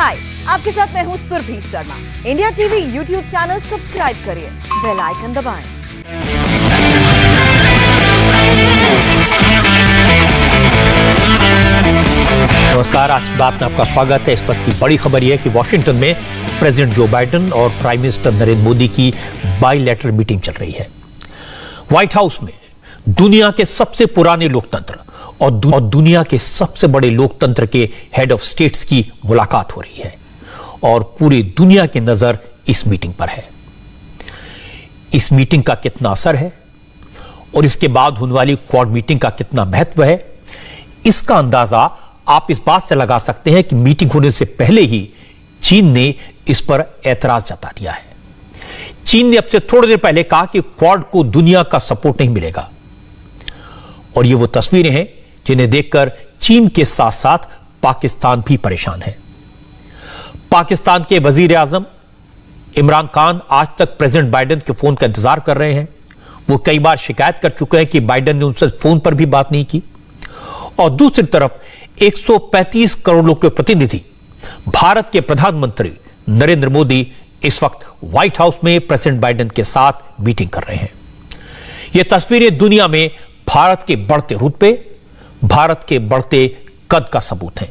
हाय, आपके साथ मैं हूँ Surabhi Sharma. India TV YouTube channel subscribe करिए, बेल आइकन दबाएं। नमस्कार, आज की बात में आपका स्वागत है। इस वक्त की बड़ी खबर यह है कि वॉशिंगटन में प्रेसिडेंट जो बाइडेन और प्राइम मिनिस्टर नरेंद्र मोदी की बाइलैटरल मीटिंग चल रही है। व्हाइट हाउस में दुनिया के सबसे पुराने लोकतंत्र और दुनिया के सबसे बड़े लोकतंत्र के हेड ऑफ स्टेट्स की मुलाकात हो रही है और पूरी दुनिया की नजर इस मीटिंग पर है। इस मीटिंग का कितना असर है और इसके बाद होने वाली क्वाड मीटिंग का कितना महत्व है, इसका अंदाजा आप इस बात से लगा सकते हैं कि मीटिंग होने से पहले ही चीन ने इस पर ऐतराज जता दिया है। चीन ने अब से थोड़ी देर पहले कहा कि क्वाड को दुनिया का सपोर्ट नहीं मिलेगा और ये वो तस्वीरें हैं जिन्हें देखकर चीन के साथ साथ पाकिस्तान भी परेशान है। पाकिस्तान के वजीर आजम इमरान खान आज तक प्रेसिडेंट बाइडेन के फोन का इंतजार कर रहे हैं। वो कई बार शिकायत कर चुके हैं कि बाइडेन ने उनसे फोन पर भी बात नहीं की। और दूसरी तरफ 135 करोड़ लोग के प्रतिनिधि भारत के प्रधानमंत्री नरेंद्र मोदी इस वक्त व्हाइट हाउस में प्रेसिडेंट बाइडेन के साथ मीटिंग कर रहे हैं। ये तस्वीरें दुनिया में भारत के बढ़ते रुतबे, भारत के बढ़ते कद का सबूत है।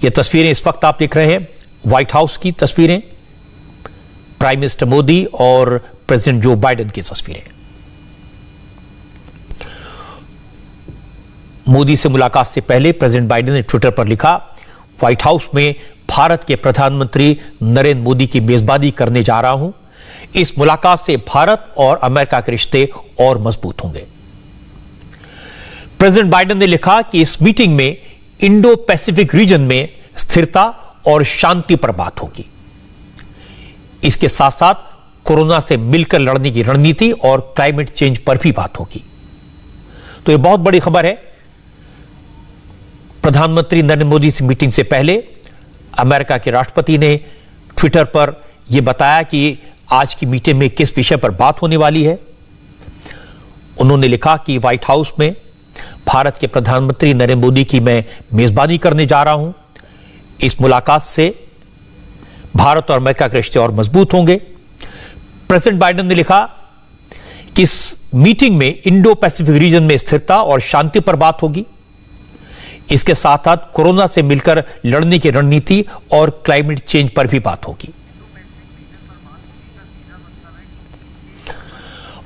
ये तस्वीरें इस वक्त आप देख रहे हैं, व्हाइट हाउस की तस्वीरें, प्राइम मिनिस्टर मोदी और प्रेसिडेंट जो बाइडेन की तस्वीरें। मोदी से मुलाकात से पहले प्रेसिडेंट बाइडेन ने ट्विटर पर लिखा, व्हाइट हाउस में भारत के प्रधानमंत्री नरेंद्र मोदी की मेजबानी करने जा रहा हूं। इस मुलाकात से भारत और अमेरिका के रिश्ते और मजबूत होंगे। प्रेसिडेंट बाइडेन ने लिखा कि इस मीटिंग में इंडो पैसिफिक रीजन में स्थिरता और शांति पर बात होगी। इसके साथ साथ कोरोना से मिलकर लड़ने की रणनीति और क्लाइमेट चेंज पर भी बात होगी। तो यह बहुत बड़ी खबर है। प्रधानमंत्री नरेंद्र मोदी से मीटिंग से पहले अमेरिका के राष्ट्रपति ने ट्विटर पर यह बताया कि आज की मीटिंग में किस विषय पर बात होने वाली है। उन्होंने लिखा कि व्हाइट हाउस में भारत के प्रधानमंत्री नरेंद्र मोदी की मैं मेजबानी करने जा रहा हूं। इस मुलाकात से भारत और अमेरिका के रिश्ते और मजबूत होंगे। प्रेसिडेंट बाइडेन ने लिखा कि इस मीटिंग में इंडो पैसिफिक रीजन में स्थिरता और शांति पर बात होगी। इसके साथ साथ कोरोना से मिलकर लड़ने की रणनीति और क्लाइमेट चेंज पर भी बात होगी।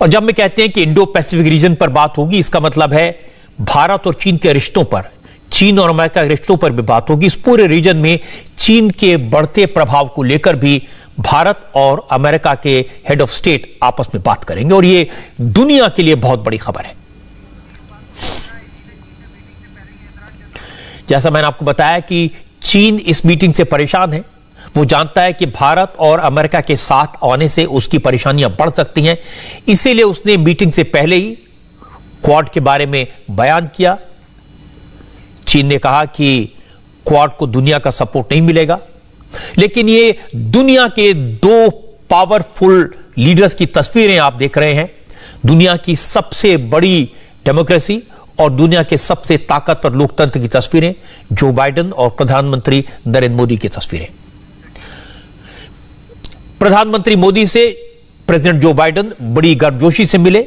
और जब मैं कहते हैं कि इंडो पैसिफिक रीजन पर बात होगी, इसका मतलब है भारत और चीन के रिश्तों पर, चीन और अमेरिका के रिश्तों पर भी बात होगी। इस पूरे रीजन में चीन के बढ़ते प्रभाव को लेकर भी भारत और अमेरिका के हेड ऑफ स्टेट आपस में बात करेंगे और यह दुनिया के लिए बहुत बड़ी खबर है। जैसा मैंने आपको बताया कि चीन इस मीटिंग से परेशान है। वो जानता है कि भारत और अमेरिका के साथ आने से उसकी परेशानियां बढ़ सकती हैं। इसीलिए उसने मीटिंग से पहले ही क्वाड के बारे में बयान किया। चीन ने कहा कि क्वाड को दुनिया का सपोर्ट नहीं मिलेगा, लेकिन ये दुनिया के दो पावरफुल लीडर्स की तस्वीरें आप देख रहे हैं। दुनिया की सबसे बड़ी डेमोक्रेसी और दुनिया के सबसे ताकतवर लोकतंत्र की तस्वीरें, जो बाइडेन और प्रधानमंत्री नरेंद्र मोदी की तस्वीरें। प्रधानमंत्री मोदी से प्रेसिडेंट जो बाइडेन बड़ी गर्मजोशी से मिले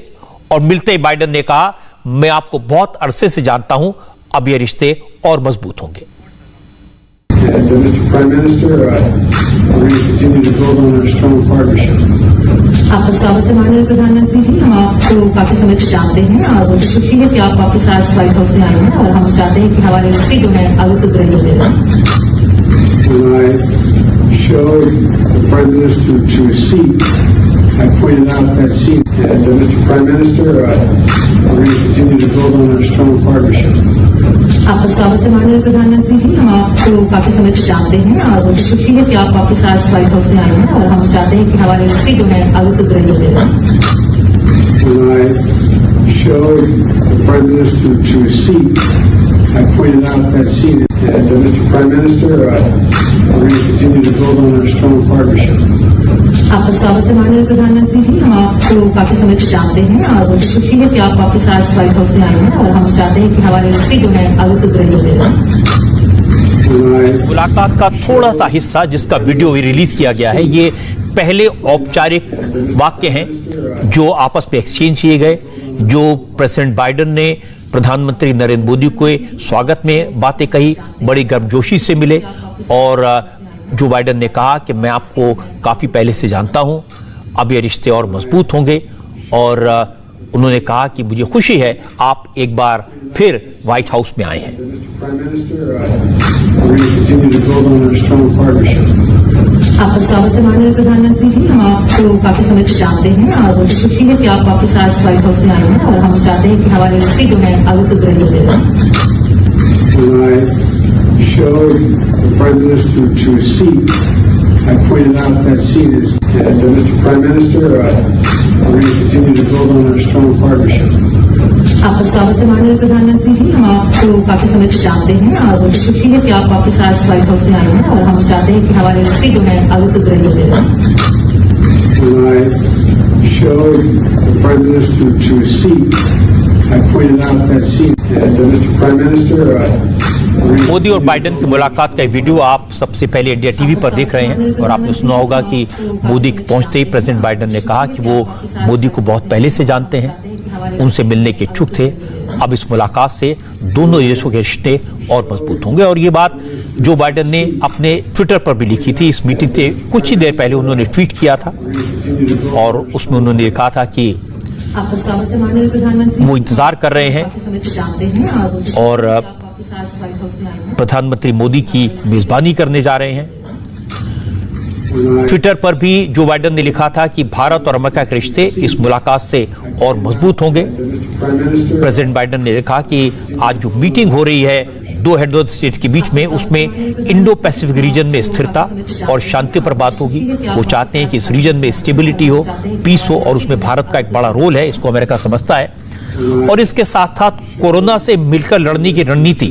और मिलते ही बाइडेन ने कहा, मैं आपको बहुत अरसे से जानता हूं, अब ये रिश्ते और मजबूत होंगे। आपका स्वागत है माननीय प्रधानमंत्री जी। हम आपको काफी समय से जानते हैं और मुझे खुशी है कि आप वापस आज व्हाइट हाउस में आए हैं और हम चाहते हैं कि हमारे रिश्ते जो है आगे सुधरे होते showed the Prime Minister to a seat. I pointed out that seat. And Mr. Prime Minister, we're going to continue to build on our strong partnership. आपका स्वागत है माननीय प्रधानमंत्री जी। हम आपको काफी समय से जानते हैं और मुझे खुशी है कि आप वापस आज व्हाइट हाउस में आए हैं और हम चाहते हैं कि हमारे रिश्ते जो है आगे सुधरे होते I showed the Prime Minister to a seat. I pointed out that seat. And Mr. Prime Minister, we're going to continue to build on our strong partnership. आपका स्वागत है माननीय प्रधानमंत्री जी। हम आपको काफी समय से जानते हैं और मुझे खुशी है कि आप वापस आज व्हाइट हाउस में आए हैं और हम चाहते हैं कि हमारे रिश्ते जो है आगे सुधरे होते मुलाकात का थोड़ा सा हिस्सा जिसका वीडियो भी रिलीज किया गया है, ये पहले औपचारिक वाक्य हैं जो आपस में एक्सचेंज किए गए, जो प्रेसिडेंट बाइडेन ने प्रधानमंत्री नरेंद्र मोदी को स्वागत में बातें कही, बड़ी गर्मजोशी से मिले और जो बाइडेन ने कहा कि मैं आपको काफी पहले से जानता हूं, अब ये रिश्ते और मजबूत होंगे और उन्होंने कहा कि मुझे खुशी है आप एक बार फिर व्हाइट हाउस में आए हैं। आपका स्वागत है माननीय प्रधानमंत्री जी, हम आपको काफी समय से जानते हैं और मुझे खुशी है कि आप वापस आज व्हाइट हाउस में आए हैं और हम चाहते हैं कि हमारे रिश्ते जो है आगे सुदृढ़ होते रहें। Showed the Prime Minister to a seat. I pointed out that seat is, and Mr. Prime Minister, we're going to continue to build on our strong partnership. आपका स्वागत है माननीय प्रधानमंत्री जी, हम आपको काफी समय से जानते हैं और मुझे खुशी है कि आप वापस आज व्हाइट हाउस में आए हैं और हम चाहते हैं कि हमारे रिश्ते जो है आगे सुदृढ़ होते रहें। I showed the Prime Minister to a seat. I pointed out that seat, and Mr. Prime Minister, Modi और बाइडेन की मुलाकात का वीडियो आप सबसे पहले इंडिया टीवी पर देख रहे हैं और आपने सुना होगा कि मोदी पहुंचते ही प्रेसिडेंट बाइडेन ने कहा कि वो मोदी को बहुत पहले से जानते हैं, उनसे मिलने के इच्छुक थे। अब इस मुलाकात से दोनों देशों के रिश्ते और मजबूत होंगे और ये बात जो बाइडेन ने अपने ट्विटर पर भी लिखी थी। इस मीटिंग से कुछ ही देर पहले उन्होंने ट्वीट किया था और उसमें उन्होंने कहा था कि वो इंतजार कर रहे हैं और प्रधानमंत्री मोदी की मेजबानी करने जा रहे हैं। ट्विटर पर भी जो बाइडेन ने लिखा था कि भारत और अमेरिका के रिश्ते इस मुलाकात से और मजबूत होंगे। प्रेसिडेंट बाइडेन ने लिखा कि आज जो मीटिंग हो रही है दो हेड ऑफ स्टेट के बीच में, उसमें इंडो पैसिफिक रीजन में स्थिरता और शांति पर बात होगी। वो चाहते हैं कि इस रीजन में स्टेबिलिटी हो, पीस हो और उसमें भारत का एक बड़ा रोल है, इसको अमेरिका समझता है। और इसके साथ साथ कोरोना से मिलकर लड़ने की रणनीति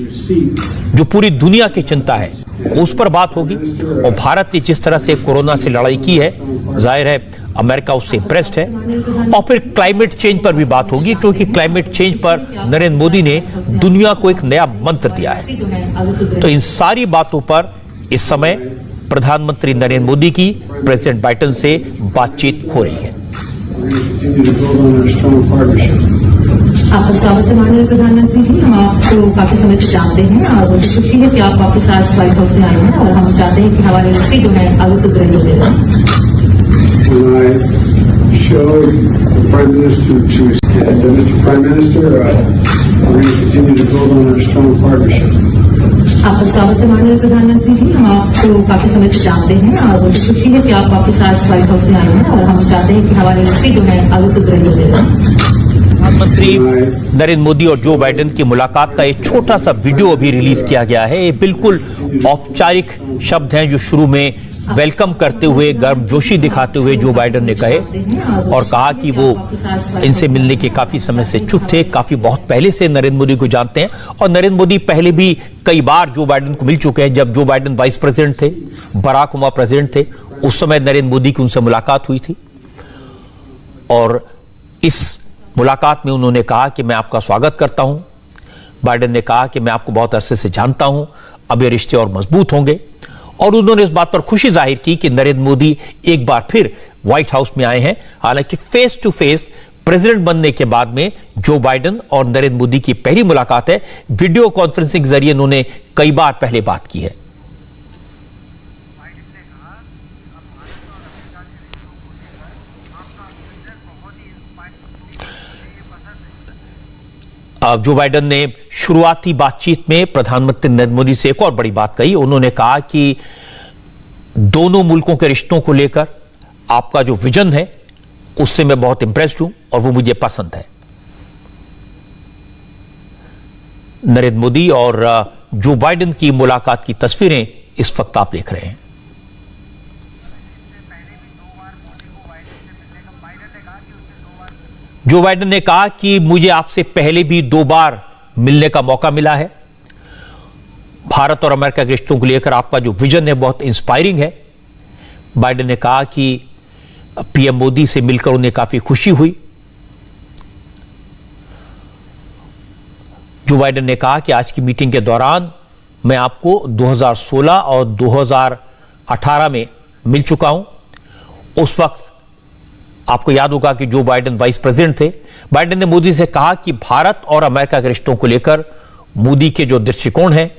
जो पूरी दुनिया की चिंता है उस पर बात होगी और भारत ने जिस तरह से कोरोना से लड़ाई की है, जाहिर है अमेरिका उससे इंप्रेस्ड है। और फिर क्लाइमेट चेंज पर भी बात होगी क्योंकि क्लाइमेट चेंज पर नरेंद्र मोदी ने दुनिया को एक नया मंत्र दिया है। तो इन सारी बातों पर इस समय प्रधानमंत्री नरेंद्र मोदी की प्रेसिडेंट बाइडेन से बातचीत हो रही है। आपका स्वागत है माननीय प्रधानमंत्री जी, हम आपको काफी समय से जानते हैं और मुझे खुशी है कि आप वापस आज व्हाइट हाउस में आए हैं और हम चाहते हैं कि हमारे रिश्ते जो है आगे सुदृढ़ होते रहें। Showed the Prime Minister to, and Mr. Prime Minister, we're going to continue to build on our strong partnership. आपका स्वागत है माननीय प्रधानमंत्री जी, हम आपको काफी समय से जानते हैं और मुझे खुशी है कि आप वापस आज व्हाइट हाउस में आए हैं और हम चाहते हैं कि हमारे रिश्ते जो है आगे सुदृढ़ होते रहें। प्रधानमंत्री नरेंद्र मोदी और जो बाइडेन की मुलाकात का एक छोटा सा वीडियो अभी रिलीज किया गया है। ये बिल्कुल औपचारिक शब्द हैं जो शुरू में वेलकम करते हुए, गर्मजोशी दिखाते हुए जो बाइडेन ने कहे और कहा कि वो इनसे मिलने के काफी समय से इच्छुक थे, काफी बहुत पहले से नरेंद्र मोदी को जानते हैं और नरेंद्र मोदी पहले भी कई बार जो बाइडेन को मिल चुके हैं। जब जो बाइडेन वाइस प्रेसिडेंट थे, बराक ओबामा प्रेसिडेंट थे, उस समय नरेंद्र मोदी की उनसे मुलाकात हुई थी और इस मुलाकात में उन्होंने कहा कि मैं आपका स्वागत करता हूं। बाइडेन ने कहा कि मैं आपको बहुत अरसे से जानता हूं, अब ये रिश्ते और मजबूत होंगे और उन्होंने इस बात पर खुशी जाहिर की कि नरेंद्र मोदी एक बार फिर व्हाइट हाउस में आए हैं। हालांकि फेस टू फेस प्रेसिडेंट बनने के बाद में जो बाइडेन और नरेंद्र मोदी की पहली मुलाकात है। वीडियो कॉन्फ्रेंसिंग के जरिए उन्होंने कई बार पहले बात की है। जो बाइडेन ने शुरुआती बातचीत में प्रधानमंत्री नरेंद्र मोदी से एक और बड़ी बात कही। उन्होंने कहा कि दोनों मुल्कों के रिश्तों को लेकर आपका जो विजन है उससे मैं बहुत इंप्रेस्ड हूं और वो मुझे पसंद है। नरेंद्र मोदी और जो बाइडेन की मुलाकात की तस्वीरें इस वक्त आप देख रहे हैं। जो बाइडेन ने कहा कि मुझे आपसे पहले भी 2 बार मिलने का मौका मिला है। भारत और अमेरिका के रिश्तों को लेकर आपका जो विजन है बहुत इंस्पायरिंग है। बाइडेन ने कहा कि पीएम मोदी से मिलकर उन्हें काफी खुशी हुई। जो बाइडेन ने कहा कि आज की मीटिंग के दौरान मैं आपको 2016 और 2018 में मिल चुका हूं। उस वक्त आपको याद होगा कि जो बाइडेन वाइस प्रेसिडेंट थे, बाइडेन ने मोदी से कहा कि भारत और अमेरिका के रिश्तों को लेकर मोदी के जो दृष्टिकोण है,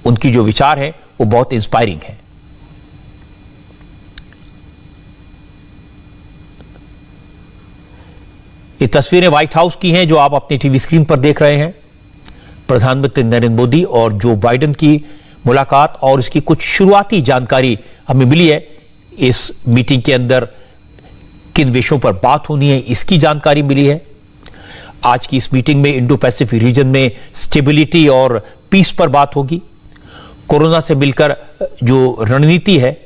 उनकी जो विचार है, वो बहुत इंस्पायरिंग है। ये तस्वीरें व्हाइट हाउस की हैं जो आप अपनी टीवी स्क्रीन पर देख रहे हैं। प्रधानमंत्री नरेंद्र मोदी और जो बाइडेन की मुलाकात और इसकी कुछ शुरुआती जानकारी हमें मिली है। इस मीटिंग के अंदर किन विषयों पर बात होनी है, इसकी जानकारी मिली है। आज की इस मीटिंग में इंडो पैसिफिक रीजन में स्टेबिलिटी और पीस पर बात होगी। कोरोना से मिलकर जो रणनीति है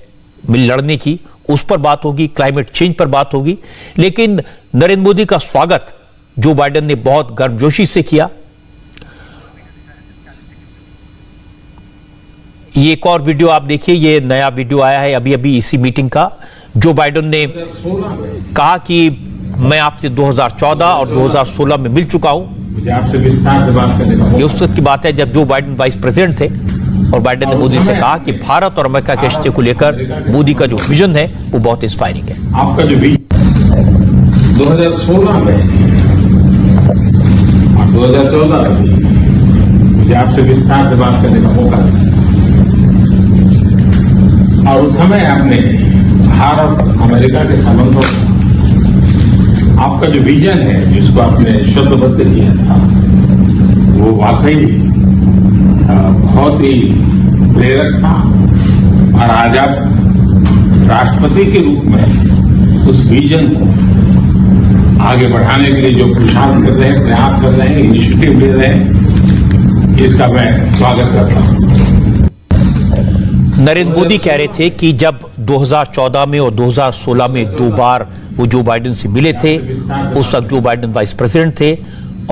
लड़ने की, उस पर बात होगी। क्लाइमेट चेंज पर बात होगी। लेकिन नरेंद्र मोदी का स्वागत जो बाइडेन ने बहुत गर्मजोशी से किया। ये एक और वीडियो आप देखिए, ये नया वीडियो आया है अभी अभी इसी मीटिंग का। जो बाइडेन ने कहा कि मैं आपसे 2014 और 2016 में मिल चुका हूं। मुझे आपसे विस्तार से बात करने का ये उस वक्त की बात है जब जो बाइडेन वाइस प्रेसिडेंट थे और बाइडेन ने मोदी से कहा कि भारत और अमेरिका के रिश्ते को लेकर मोदी का जो विजन है वो बहुत इंस्पायरिंग है। आपका जो विजन 2016 में और 2014 में मुझे आपसे विस्तार से बात करने का मौका मिला और उस समय आपने भारत अमेरिका के संबंधों आपका जो विजन है जिसको आपने शब्दबद्ध किया था वो वाकई बहुत ही प्रेरक था। और आज आप राष्ट्रपति के रूप में उस विजन को आगे बढ़ाने के लिए जो पुरुषार्थ कर रहे हैं, प्रयास कर रहे हैं, इनिशिएटिव ले रहे हैं, इसका मैं स्वागत करता हूं। नरेंद्र मोदी कह रहे थे कि जब 2014 में और 2016 में 2 बार वो जो बाइडेन से मिले थे, उस वक्त जो बाइडेन वाइस प्रेसिडेंट थे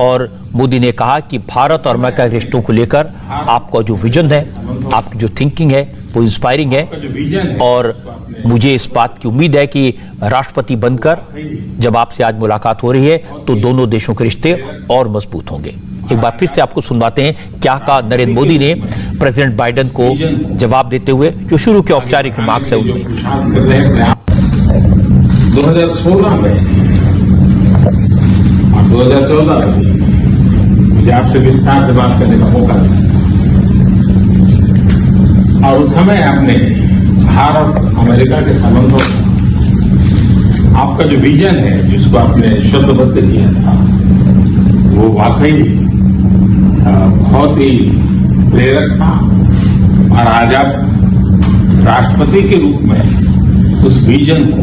और मोदी ने कहा कि भारत और अमेरिका के रिश्तों को लेकर आपका जो विजन है, आपकी जो थिंकिंग है वो इंस्पायरिंग है। और मुझे इस बात की उम्मीद है कि राष्ट्रपति बनकर जब आपसे आज मुलाकात हो रही है तो दोनों देशों के रिश्ते और मजबूत होंगे। एक बार फिर से आपको सुनवाते हैं क्या कहा नरेंद्र मोदी ने प्रेसिडेंट बाइडेन को जवाब देते हुए जो शुरू के औपचारिक रिमार्क्स है उनमें। 2016 में और 2014 में मुझे आपसे विस्तार से बात करने का मौका मिला और उस समय आपने भारत अमेरिका के संबंधों आपका जो विजन है जिसको आपने शब्दबद्ध किया था वो वाकई बहुत ही प्रेरक था। और आज आप राष्ट्रपति के रूप में उस विजन को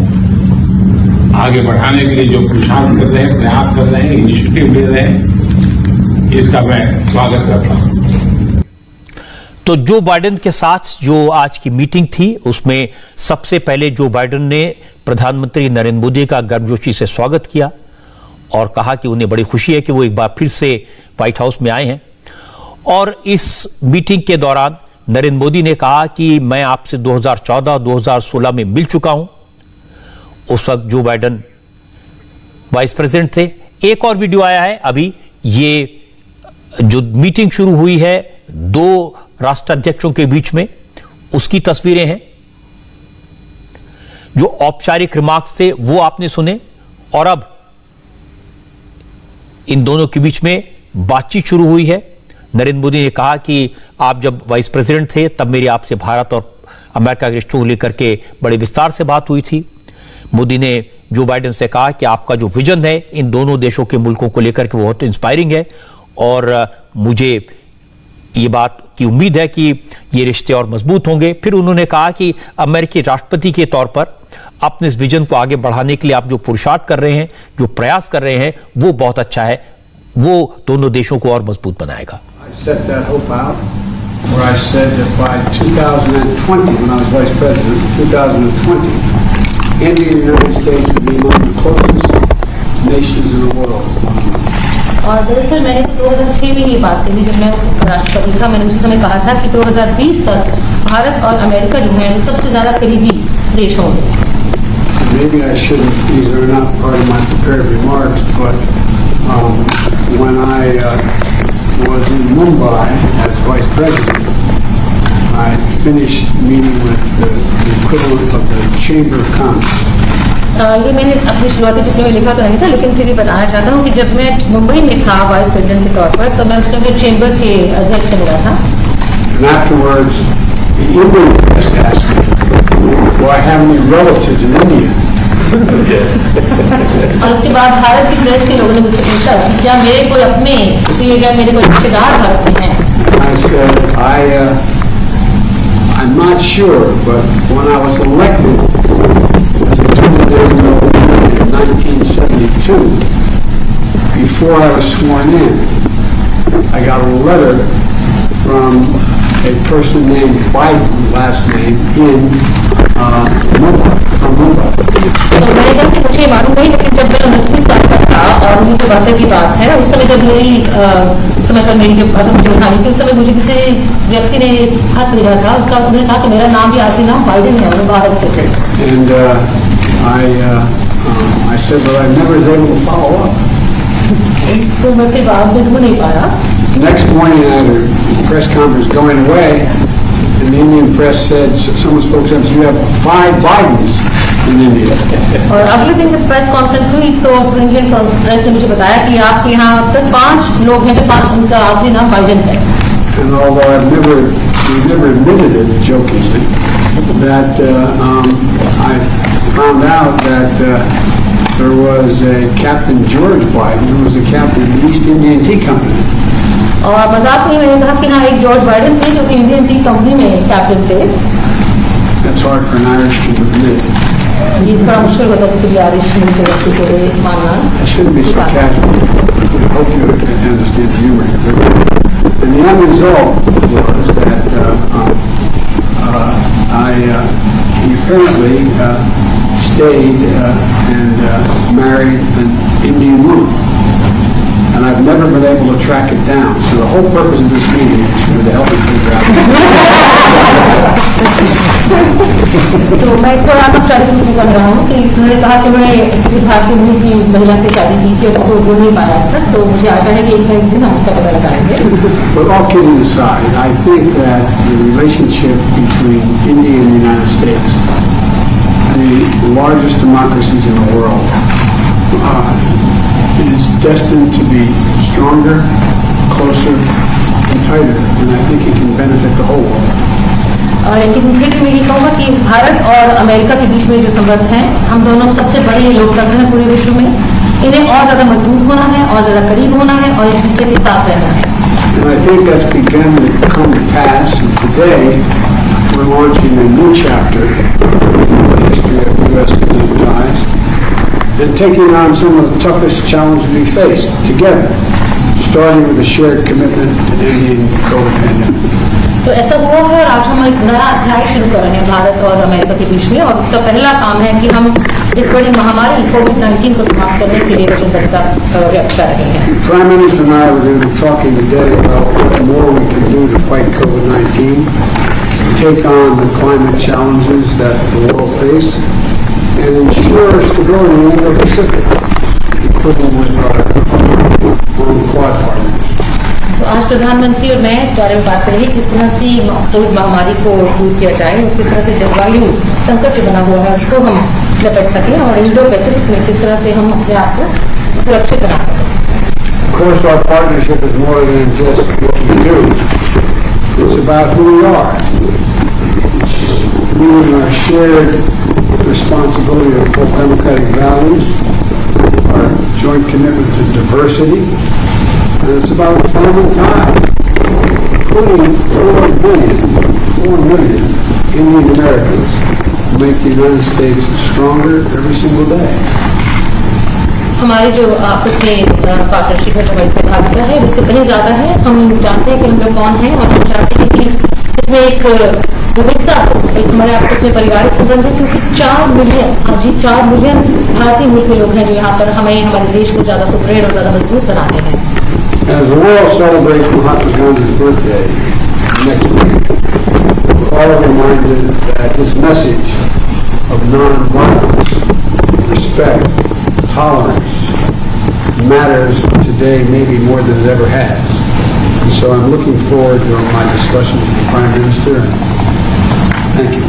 आगे बढ़ाने के लिए जो पुरुषार्थ कर रहे हैं, प्रयास कर रहे हैं, इनिशिएटिव ले रहे हैं, इसका मैं स्वागत करता हूं। तो जो बाइडेन के साथ जो आज की मीटिंग थी उसमें सबसे पहले जो बाइडेन ने प्रधानमंत्री नरेंद्र मोदी का गर्मजोशी से स्वागत किया और कहा कि उन्हें बड़ी खुशी है कि वो एक बार फिर से व्हाइट हाउस में आए हैं। और इस मीटिंग के दौरान नरेंद्र मोदी ने कहा कि मैं आपसे 2014 2016 में मिल चुका हूं। उस वक्त जो बाइडेन वाइस प्रेसिडेंट थे। एक और वीडियो आया है अभी, ये जो मीटिंग शुरू हुई है 2 राष्ट्राध्यक्षों के बीच में, उसकी तस्वीरें हैं। जो औपचारिक रिमार्क्स थे वो आपने सुने और अब इन दोनों के बीच में बातचीत शुरू हुई है। नरेंद्र मोदी ने कहा कि आप जब वाइस प्रेसिडेंट थे तब मेरी आपसे भारत और अमेरिका के रिश्तों को लेकर के बड़े विस्तार से बात हुई थी। मोदी ने जो बाइडेन से कहा कि आपका जो विजन है इन दोनों देशों के मुल्कों को लेकर के वो बहुत इंस्पायरिंग है और मुझे ये बात की उम्मीद है कि ये रिश्ते और मजबूत होंगे। फिर उन्होंने कहा कि अमेरिकी राष्ट्रपति के तौर पर अपने इस विजन को आगे बढ़ाने के लिए आप जो पुरुषार्थ कर रहे हैं, जो प्रयास कर रहे हैं, वो बहुत अच्छा है, वो दोनों देशों को और मजबूत बनाएगा। I set that hope out, where I said that by 2020, when I was Vice President, 2020, India and the United States would be among the closest nations in the world. और दरअसल मैंने तो 2006 में ये बात कही जब मैं राष्ट्रपति था। मैंने उसी समय कहा था कि 2020 तक भारत और अमेरिका जो है सबसे ज्यादा करीबी देश होंगे। Maybe I shouldn't, these are not part of my prepared remarks, but when I was in Mumbai as Vice President, I finished meeting with the equivalent of the Chamber of Commerce. ये मैंने अपनी शुरुआती टिप्पणी में लिखा तो नहीं था, लेकिन फिर भी बताना चाहता हूँ कि जब मैं मुंबई में था वाइस प्रेसिडेंट के तौर पर, तो मैं उस समय चेंबर के अध्यक्ष से मिला था. And afterwards, the Indian press asked me, do I have any relatives in India? और उसके बाद भारत की प्रेस के लोगों ने मुझसे पूछा कि क्या मेरे कोई अपने किए गए मेरे कोई रिश्तेदार भारत में हैं. I said, I'm not sure, but when I was elected as Attorney General in 1972, before I was sworn in, I got a letter from a person named Biden, last name, in Mumbai, from Mumbai. तो मैंने कहा कि मुझे मालूम नहीं, लेकिन जब मैं 29 साल का था और 1972 की बात है, उस समय जब मेरी समय पर मेरी जब आजम उठानी थी, उस समय मुझे किसी व्यक्ति ने खत भेजा था. उसका उन्होंने कहा कि मेरा नाम भी आखिरी नाम बाइडेन है, वो भारत से थे. And I said, but I never was able to follow up. तो मैं फिर बाद में नहीं पाया. Next morning, I had a press conference going away, and the Indian press said, someone spoke to us, you have 5 Bidens in India. और अगले दिन जब प्रेस कॉन्फ्रेंस हुई तो इंडियन प्रेस ने मुझे बताया कि आपके यहाँ अब तक 5 लोग हैं, जो 5 उनका आखिरी नाम बाइडेन है. And although we never admitted it jokingly, that I found out that there was a Captain George Biden who was a captain of the East Indian Tea Company. और मजाक नहीं, मैंने कहा कि हाँ एक जॉर्ज बाइडेन थे जो कि इंडियन टी कंपनी में कैप्टन थे. That's hard for an Irishman to admit. ये बड़ा मुश्किल होता है किसी आरिश के व्यक्ति को ये मानना. I shouldn't be so casual. I hope you understand the humor here. And the end result was that he apparently stayed and married an Indian woman. And I've never been able to track it down. So the whole purpose of this meeting is to help me figure out. तो मैं थोड़ा clarification कर रहा हूँ कि उन्होंने कहा कि मैं किसी भारतीय मूल की महिला से शादी की थी, उसको बोल नहीं पाया था. तो मुझे आशा है कि एक ना एक दिन हम उसका पता लगाएंगे. But all kidding aside, I think that the relationship between India and the United States, the largest democracies in the world, is destined to be stronger, closer, and tighter, and I think it can benefit the whole world. लेकिन फिर मैं ये कहूँगा कि भारत और America के बीच में जो संबंध हैं, हम दोनों सबसे बड़े लोकतंत्र हैं पूरे विश्व में. इन्हें और ज्यादा मजबूत होना है, और ज्यादा करीब होना है, और एक दूसरे के साथ रहना है. And I think that's begun to come to pass, and today we're launching a new chapter in the history of U.S.-Indian ties, and taking on some of the toughest challenges we face together, starting with a shared commitment to ending the COVID pandemic. तो ऐसा हुआ है और आज हम एक नया अध्याय शुरू कर रहे हैं भारत और अमेरिका के बीच में, और उसका पहला काम है कि हम इस बड़ी महामारी कोविड-19 को समाप्त करने के लिए वचनबद्धता व्यक्त कर रहे हैं. Prime Minister and I were going to be talking today about what more we can do to fight COVID-19, take on the climate challenges that the world face, and ensure stability in the Indo-Pacific, including with our Quad partners. तो आज प्रधानमंत्री और मैं इस बारे में बात करेंगे किस तरह से कोविड महामारी को दूर किया जाए, और किस तरह से जलवायु संकट जो बना हुआ है उसको हम निपट सकें, और इंडो पैसिफिक में किस तरह से हम अपने आप को सुरक्षित बना सकें. Of course, our partnership is more than just what we do. It's about who we are. Meaning our shared responsibility to uphold democratic values, our joint commitment to diversity, and it's about family ties, including 4 million Indian Americans who make the United States stronger every single day. हमारी जो आपस में partnership है, हमारी सहभागिता है, उससे कहीं ज्यादा है. हम जानते हैं कि हम लोग कौन हैं, और हम चाहते हैं कि इसमें एक विविधता हो, एक हमारे आपस में पारिवारिक संबंध है, क्योंकि 4 मिलियन भारतीय मूल के लोग हैं जो यहाँ पर हमें हमारे देश को ज्यादा सुदृढ़ और ज्यादा मजबूत बनाते हैं. As the world celebrates Mahatma Gandhi's birthday next week, we're all reminded that his message of non-violence, respect, tolerance matters today maybe more than it ever has. In so I'm looking forward to my discussion with the Prime Minister. Thank you.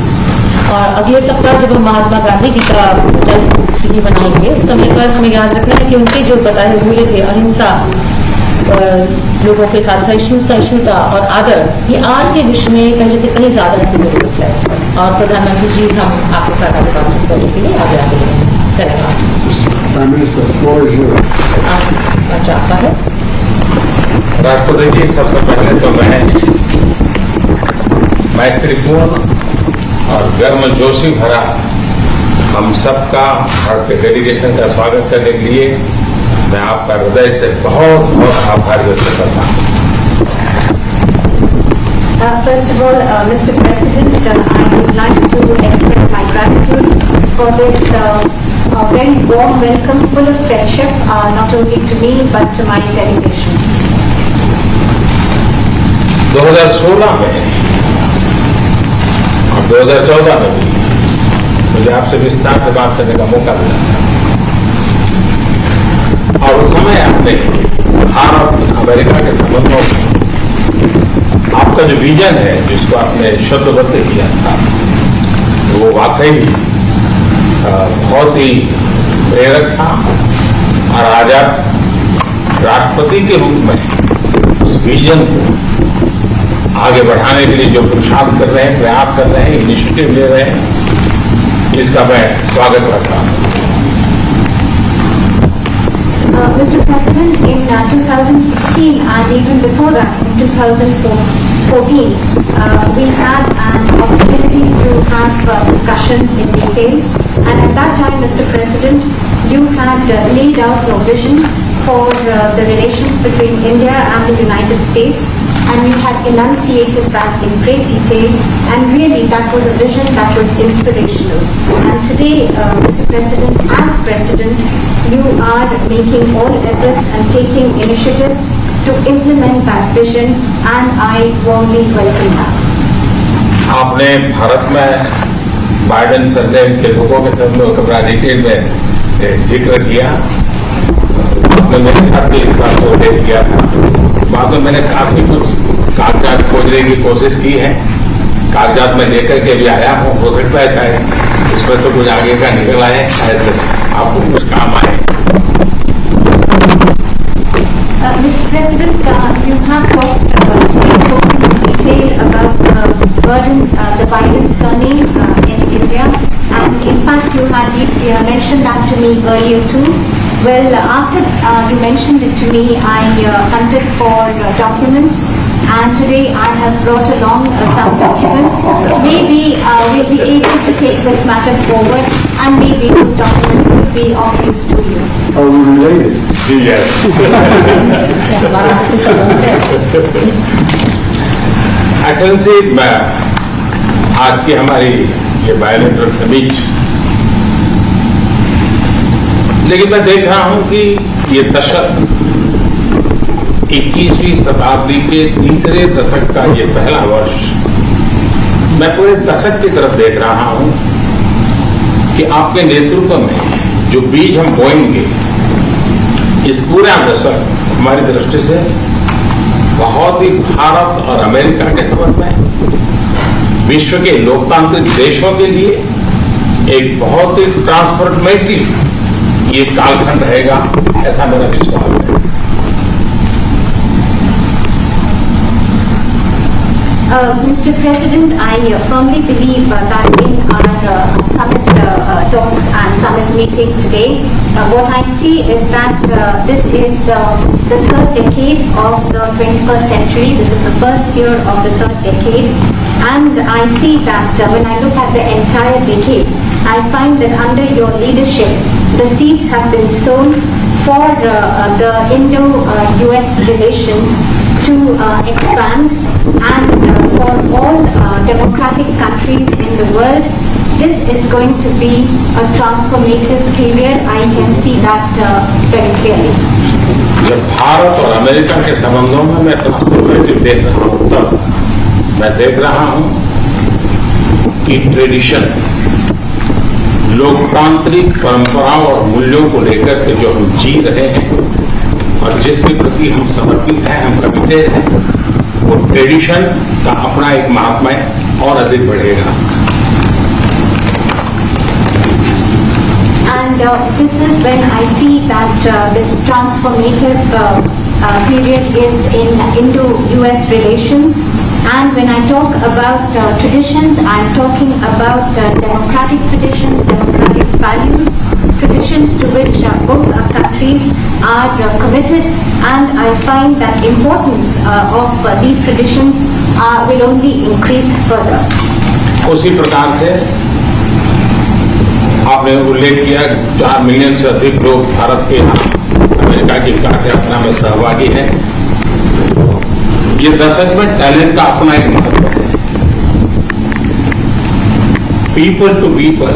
और अगले सप्ताह जब हम महात्मा गांधी जी का जन्मतिथि मनाएंगे उस समय पर हमें याद रखना है कि उनके जो बताए मूल्य थे, अहिंसा, लोगों के साथ सहिष्णुता और आदर, ये आज के विश्व में पहले से कहीं ज्यादा जरूरत है। और प्रधानमंत्री जी हम आपके साथ आगे बातचीत करने के लिए आगे आगे धन्यवाद। Prime Minister, the floor is yours. आपका है। राष्ट्रपति जी, सबसे पहले तो मैं मैत्रीपूर्ण और गर्मजोशी भरा हम सबका भारतीय डेलीगेशन का स्वागत करने के लिए मैं आपका हृदय से बहुत बहुत आभार व्यक्त करता हूँ। First of all, Mr. President, I would like to express my gratitude for this very warm welcome, full of friendship, not only to me but to my delegation. 2016 में और 2014 में भी मुझे आपसे विस्तार से बात करने का मौका मिला और उस समय आपने भारत अमेरिका के संबंधों में आपका जो विजन है, जिसको आपने शब्दबद्ध किया था, वो वाकई बहुत ही प्रेरक था। और आज आप राष्ट्रपति के रूप में उस विजन को आगे बढ़ाने के लिए जो पुरुषार्थ कर रहे हैं, प्रयास कर रहे हैं, इनिशिएटिव ले रहे हैं, इसका मैं स्वागत करता हूं। Mr. President, in 2016 and even before that, in 2014, we had an opportunity to have discussions in detail. And at that time, Mr. President, you had laid out your vision for the relations between India and the United States. And you had enunciated that in great detail, and really that was a vision that was inspirational. And today, Mr. President, as President, you are making all efforts and taking initiatives to implement that vision, and I warmly welcome that. आपने भारत में Biden surname के लोगों के साथ में बड़ा detail में जिक्र किया। आपने मेरे साथ भी इस बात को उल्लेख किया था। बाद में मैंने काफी कुछ कागजात खोजने की कोशिश की है, कागजात में लेकर के भी आया हूँ। हो सकता है शायद उसमें तो कुछ आगे का निकल आए, शायद आपको कुछ काम आए। Mr. President, you have talked spoken in detail about the burden, the Biden surname in India, and in fact you had mentioned that to me earlier too. Well, after you mentioned it to me, I hunted for documents, and today I have brought along some documents. Maybe we'll be able to take this matter forward, and maybe those documents will be of use to you. Are we related? Yes. Excellency, आज की हमारी ये bilateral summit, लेकिन मैं देख रहा हूं कि ये दशक 21वीं शताब्दी के तीसरे दशक का ये पहला वर्ष, मैं पूरे दशक की तरफ देख रहा हूं कि आपके नेतृत्व में जो बीज हम बोएंगे, इस पूरा दशक हमारी दृष्टि से बहुत ही भारत और अमेरिका के संबंध में, विश्व के लोकतांत्रिक देशों के लिए एक बहुत ही ट्रांसफॉर्मेटिव ये कालखंड रहेगा, ऐसा मेरा विश्वास है। Mr. President, I firmly believe that in our summit talks and summit meeting today, what I see is that this is the third decade of the 21st century. This is the first year of the third decade. And I see that when I look at the entire decade, I find that under your leadership, the seeds have been sown for the Indo-US relations to expand, and for all democratic countries in the world, this is going to be a transformative period. I can see that very clearly. जब भारत और America के संबंधों में मैं transformative देख रहा हूं, तब मैं देख रहा हूं कि ट्रेडिशन, लोकतांत्रिक परंपराओं और मूल्यों को लेकर के जो हम जी रहे हैं और जिसके प्रति हम समर्पित हैं, हम कमिटेड हैं, वो ट्रेडिशन का अपना एक महात्म्य और अधिक बढ़ेगा। And this is when I see that this transformative period is in Indo-US relations. And when I talk about traditions, I'm talking about democratic traditions, democratic values, traditions to which both our countries are committed. And I find that importance of these traditions will only increase further. उसी प्रकार से आपने उल्लेख किया 4 million से अधिक लोग भारत के यहाँ अमेरिका की विकास यात्रा में सहभागी हैं। ये दशक में टैलेंट का अपना एक महत्व है। पीपल टू पीपल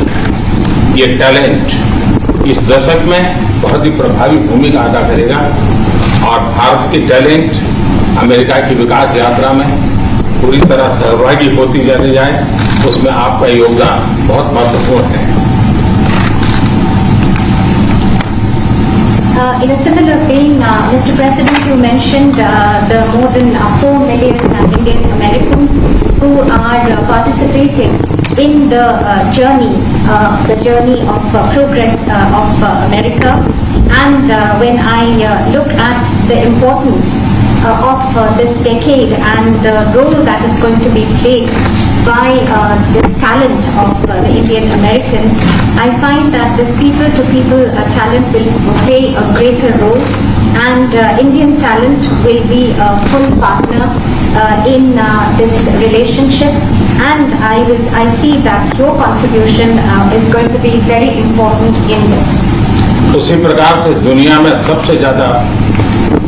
ये टैलेंट इस दशक में बहुत ही प्रभावी भूमिका अदा करेगा और भारत की टैलेंट अमेरिका की विकास यात्रा में पूरी तरह सहभागी होती चली जाए, उसमें आपका योगदान बहुत महत्वपूर्ण है। In a similar vein, Mr. President, you mentioned the more than 4 million Indian Americans who are participating in the journey of progress of America. And when I look at the importance of this decade and the role that is going to be played by this talent of the Indian Americans, I find that this people-to-people talent will play a greater role, and Indian talent will be a full partner in this relationship. And I see that your contribution is going to be very important in this. उसी प्रकार से दुनिया में सबसे ज्यादा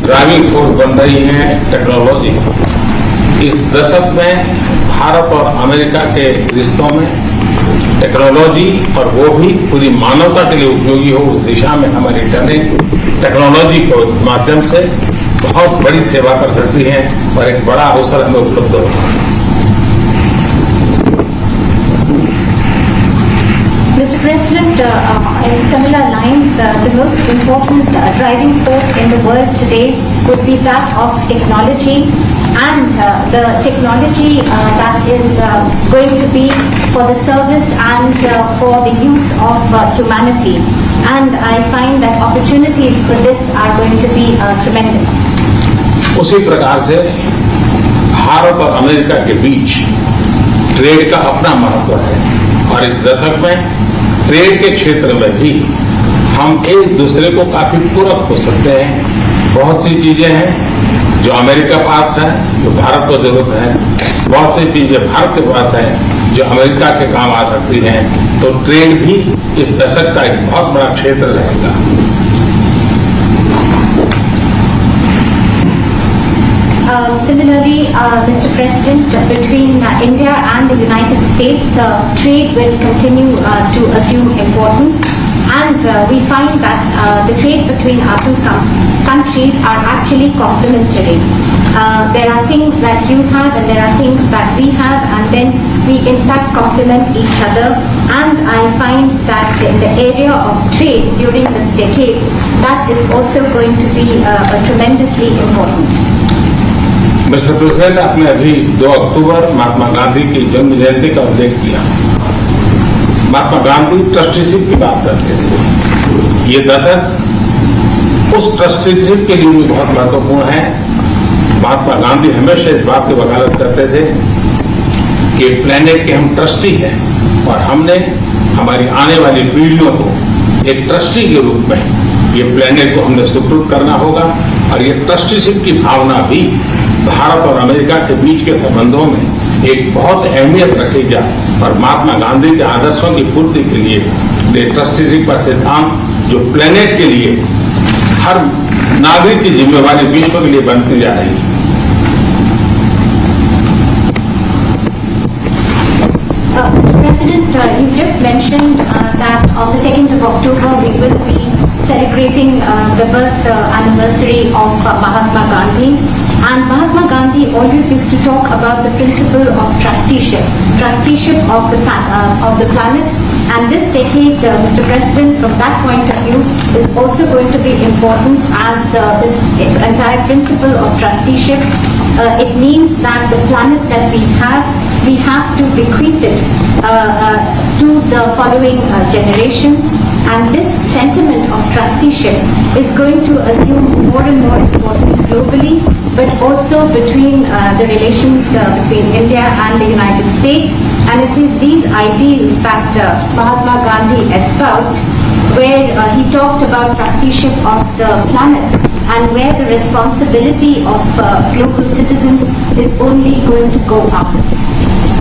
driving force बन रही है टेक्नोलॉजी। इस दशक में भारत और अमेरिका के रिश्तों में टेक्नोलॉजी, और वो भी पूरी मानवता के लिए उपयोगी हो, उस दिशा में हमारी टैलेंट टेक्नोलॉजी के माध्यम से बहुत बड़ी सेवा कर सकती है और एक बड़ा अवसर हमें उपलब्ध होगा। Mr. President, in similar lines, the most important driving force in the world today would be that of technology, and the technology that is going to be for the service and for the use of humanity. And I find that opportunities for this are going to be tremendous. उसी प्रकार से भारत और America के बीच trade का अपना महत्व है, और इस दशक में ट्रेड के क्षेत्र में भी हम एक दूसरे को काफी पूरक हो सकते हैं। बहुत सी चीजें हैं जो अमेरिका पास है, जो भारत को जरूरत है, बहुत सी चीजें भारत के पास है जो अमेरिका के काम आ सकती हैं। तो ट्रेड भी इस दशक का एक बहुत बड़ा क्षेत्र रहेगा। Similarly, Mr. President, between India and the United States, trade will continue to assume importance, and we find that the trade between our two countries are actually complementary. There are things that you have and there are things that we have, and then we in fact complement each other. And I find that in the area of trade during this decade, that is also going to be tremendously important. Mister president, आपने अभी 2 अक्टूबर महात्मा गांधी की जन्म जयंती का उल्लेख किया। Mahatma Gandhi trusteeship की बात करते थे। ये दशक उस ट्रस्टीशिप के लिए भी बहुत महत्वपूर्ण है। महात्मा गांधी हमेशा इस बात की वकालत करते थे कि प्लेनेट के हम ट्रस्टी हैं, और हमने हमारी आने वाली पीढ़ियों को एक ट्रस्टी के रूप में ये प्लेनेट को हमने सुपुर्द करना होगा। और ये ट्रस्टीशिप की भावना भी भारत और अमेरिका के बीच के संबंधों में एक बहुत अहमियत रखेगा, और महात्मा गांधी के आदर्शों की पूर्ति के लिए ये ट्रस्टीशिप का सिद्धांत जो प्लेनेट के लिए हर नागरिक की जिम्मेवारी विश्व के लिए बनती जा रही है। Mr. President, you just mentioned that on the 2nd of October we will be celebrating the birth anniversary of Mahatma Gandhi. And Mahatma Gandhi always used to talk about the principle of trusteeship of the planet, And this decade, Mr. President, from that point of view, is also going to be important as this entire principle of trusteeship. It means that the planet that we have to bequeath it to the following generations. And this sentiment of trusteeship is going to assume more and more importance globally, but also between the relations between India and the United States. And it is these ideals that Mahatma Gandhi espoused, where he talked about trusteeship of the planet and where the responsibility of global citizens is only going to go up.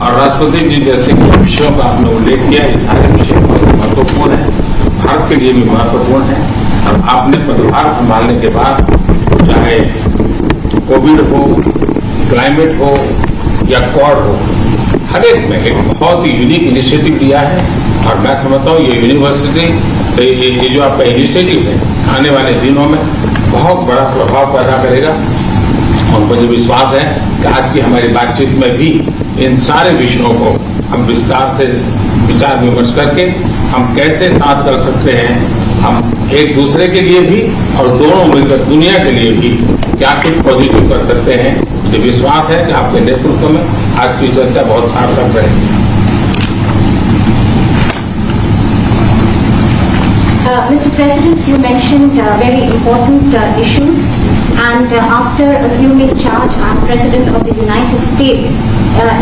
और राष्ट्रपति जी जैसे कि विषयों का आपने उल्लेख किया, ये सारे विषय बहुत महत्वपूर्ण है, भारत के लिए भी महत्वपूर्ण है। और आपने पदभार संभालने के बाद चाहे कोविड हो, क्लाइमेट हो या कॉर हो, हर एक में एक बहुत ही यूनिक इनिशिएटिव लिया है। और मैं समझता हूँ ये यूनिवर्सिटी, ये जो आपका इनिशिएटिव है, आने वाले दिनों में बहुत बड़ा प्रभाव पैदा करेगा। और मुझे विश्वास है कि आज की हमारी बातचीत में भी इन सारे विषयों को हम विस्तार से विचार विमर्श करके हम कैसे साथ चल सकते हैं, हम एक दूसरे के लिए भी और दोनों मिलकर दुनिया के लिए भी क्या कुछ पॉजिटिव कर सकते हैं। मुझे विश्वास है कि आपके नेतृत्व में आज की चर्चा बहुत सार्थक रहेगी। Mr. President, you mentioned very important issues, and after assuming charge as President of the United States,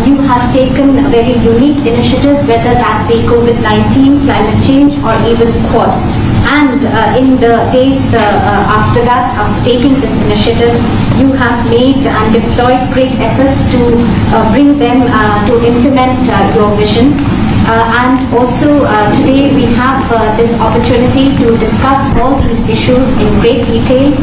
you have taken very unique initiatives, whether that be COVID-19, climate change, or even Quad. And in the days after that, after taking this initiative, you have made and deployed great efforts to bring them to implement your vision. And also today we have this opportunity to discuss all these issues in great detail.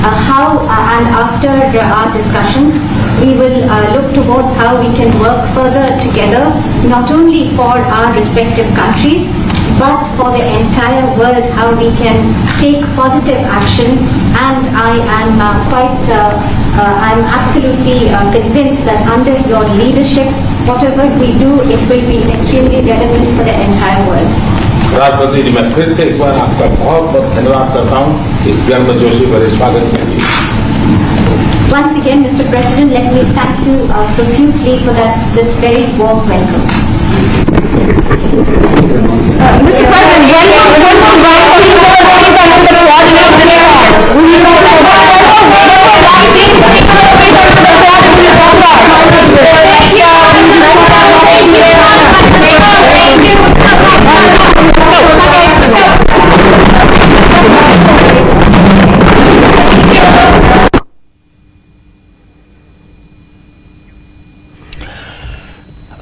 And after our discussions, we will look towards how we can work further together, not only for our respective countries, but for the entire world, how we can take positive action. And I am I'm absolutely convinced that under your leadership, whatever we do, it will be extremely relevant for the entire world. राष्ट्रपति जी, मैं फिर से एक बार आपका बहुत बहुत धन्यवाद करता हूँ इस गर्मजोशी भरे स्वागत के लिए। Once again, Mr. President, let me thank you profusely for this very warm welcome. Mr. President,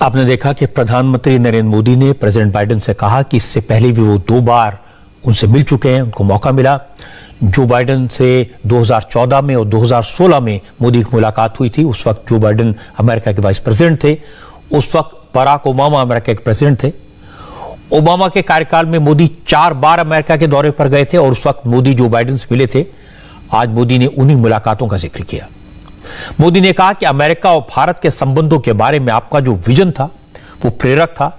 आपने देखा कि प्रधानमंत्री नरेंद्र मोदी ने प्रेसिडेंट बाइडेन से कहा कि इससे पहले भी वो 2 बार उनसे मिल चुके हैं, उनको मौका मिला। जो बाइडेन से 2014 में और 2016 में मोदी की मुलाकात हुई थी, उस वक्त जो बाइडेन अमेरिका के वाइस प्रेसिडेंट थे, उस वक्त बराक ओबामा अमेरिका के प्रेसिडेंट थे। ओबामा के कार्यकाल में मोदी 4 बार अमेरिका के दौरे पर गए थे और उस वक्त मोदी जो बाइडेन से मिले थे। आज मोदी ने उन्हीं मुलाकातों का जिक्र किया। मोदी ने कहा कि अमेरिका और भारत के संबंधों के बारे में आपका जो विजन था वो प्रेरक था।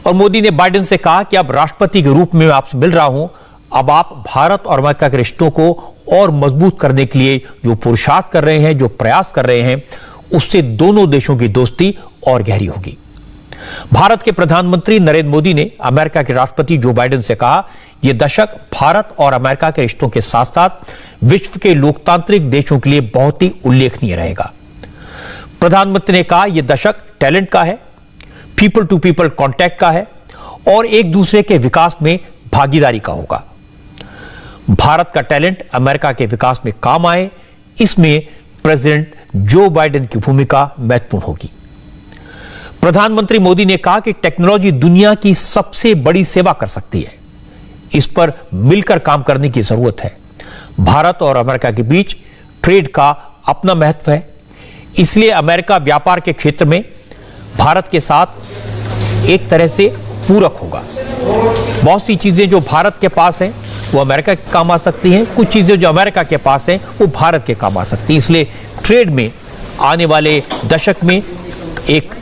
और मोदी ने बाइडेन से कहा कि अब राष्ट्रपति के रूप में मैं आपसे मिल रहा हूं, अब आप भारत और अमेरिका के रिश्तों को और मजबूत करने के लिए जो पुरुषार्थ कर रहे हैं, जो प्रयास कर रहे हैं, उससे दोनों देशों की दोस्ती और गहरी होगी। भारत के प्रधानमंत्री नरेंद्र मोदी ने अमेरिका के राष्ट्रपति जो बाइडेन से कहा, यह दशक भारत और अमेरिका के रिश्तों के साथ साथ विश्व के लोकतांत्रिक देशों के लिए बहुत ही उल्लेखनीय रहेगा। प्रधानमंत्री ने कहा, यह दशक टैलेंट का है, पीपल टू पीपल कांटेक्ट का है और एक दूसरे के विकास में भागीदारी का होगा। भारत का टैलेंट अमेरिका के विकास में काम आए, इसमें प्रेसिडेंट जो बाइडेन की भूमिका महत्वपूर्ण होगी। प्रधानमंत्री मोदी ने कहा कि टेक्नोलॉजी दुनिया की सबसे बड़ी सेवा कर सकती है, इस पर मिलकर काम करने की जरूरत है। भारत और अमेरिका के बीच ट्रेड का अपना महत्व है, इसलिए अमेरिका व्यापार के क्षेत्र में भारत के साथ एक तरह से पूरक होगा। बहुत सी चीजें जो भारत के पास हैं वो अमेरिका के काम आ सकती हैं, कुछ चीजें जो अमेरिका के पास हैं वो भारत के काम आ सकती हैं। इसलिए ट्रेड में आने वाले दशक में एक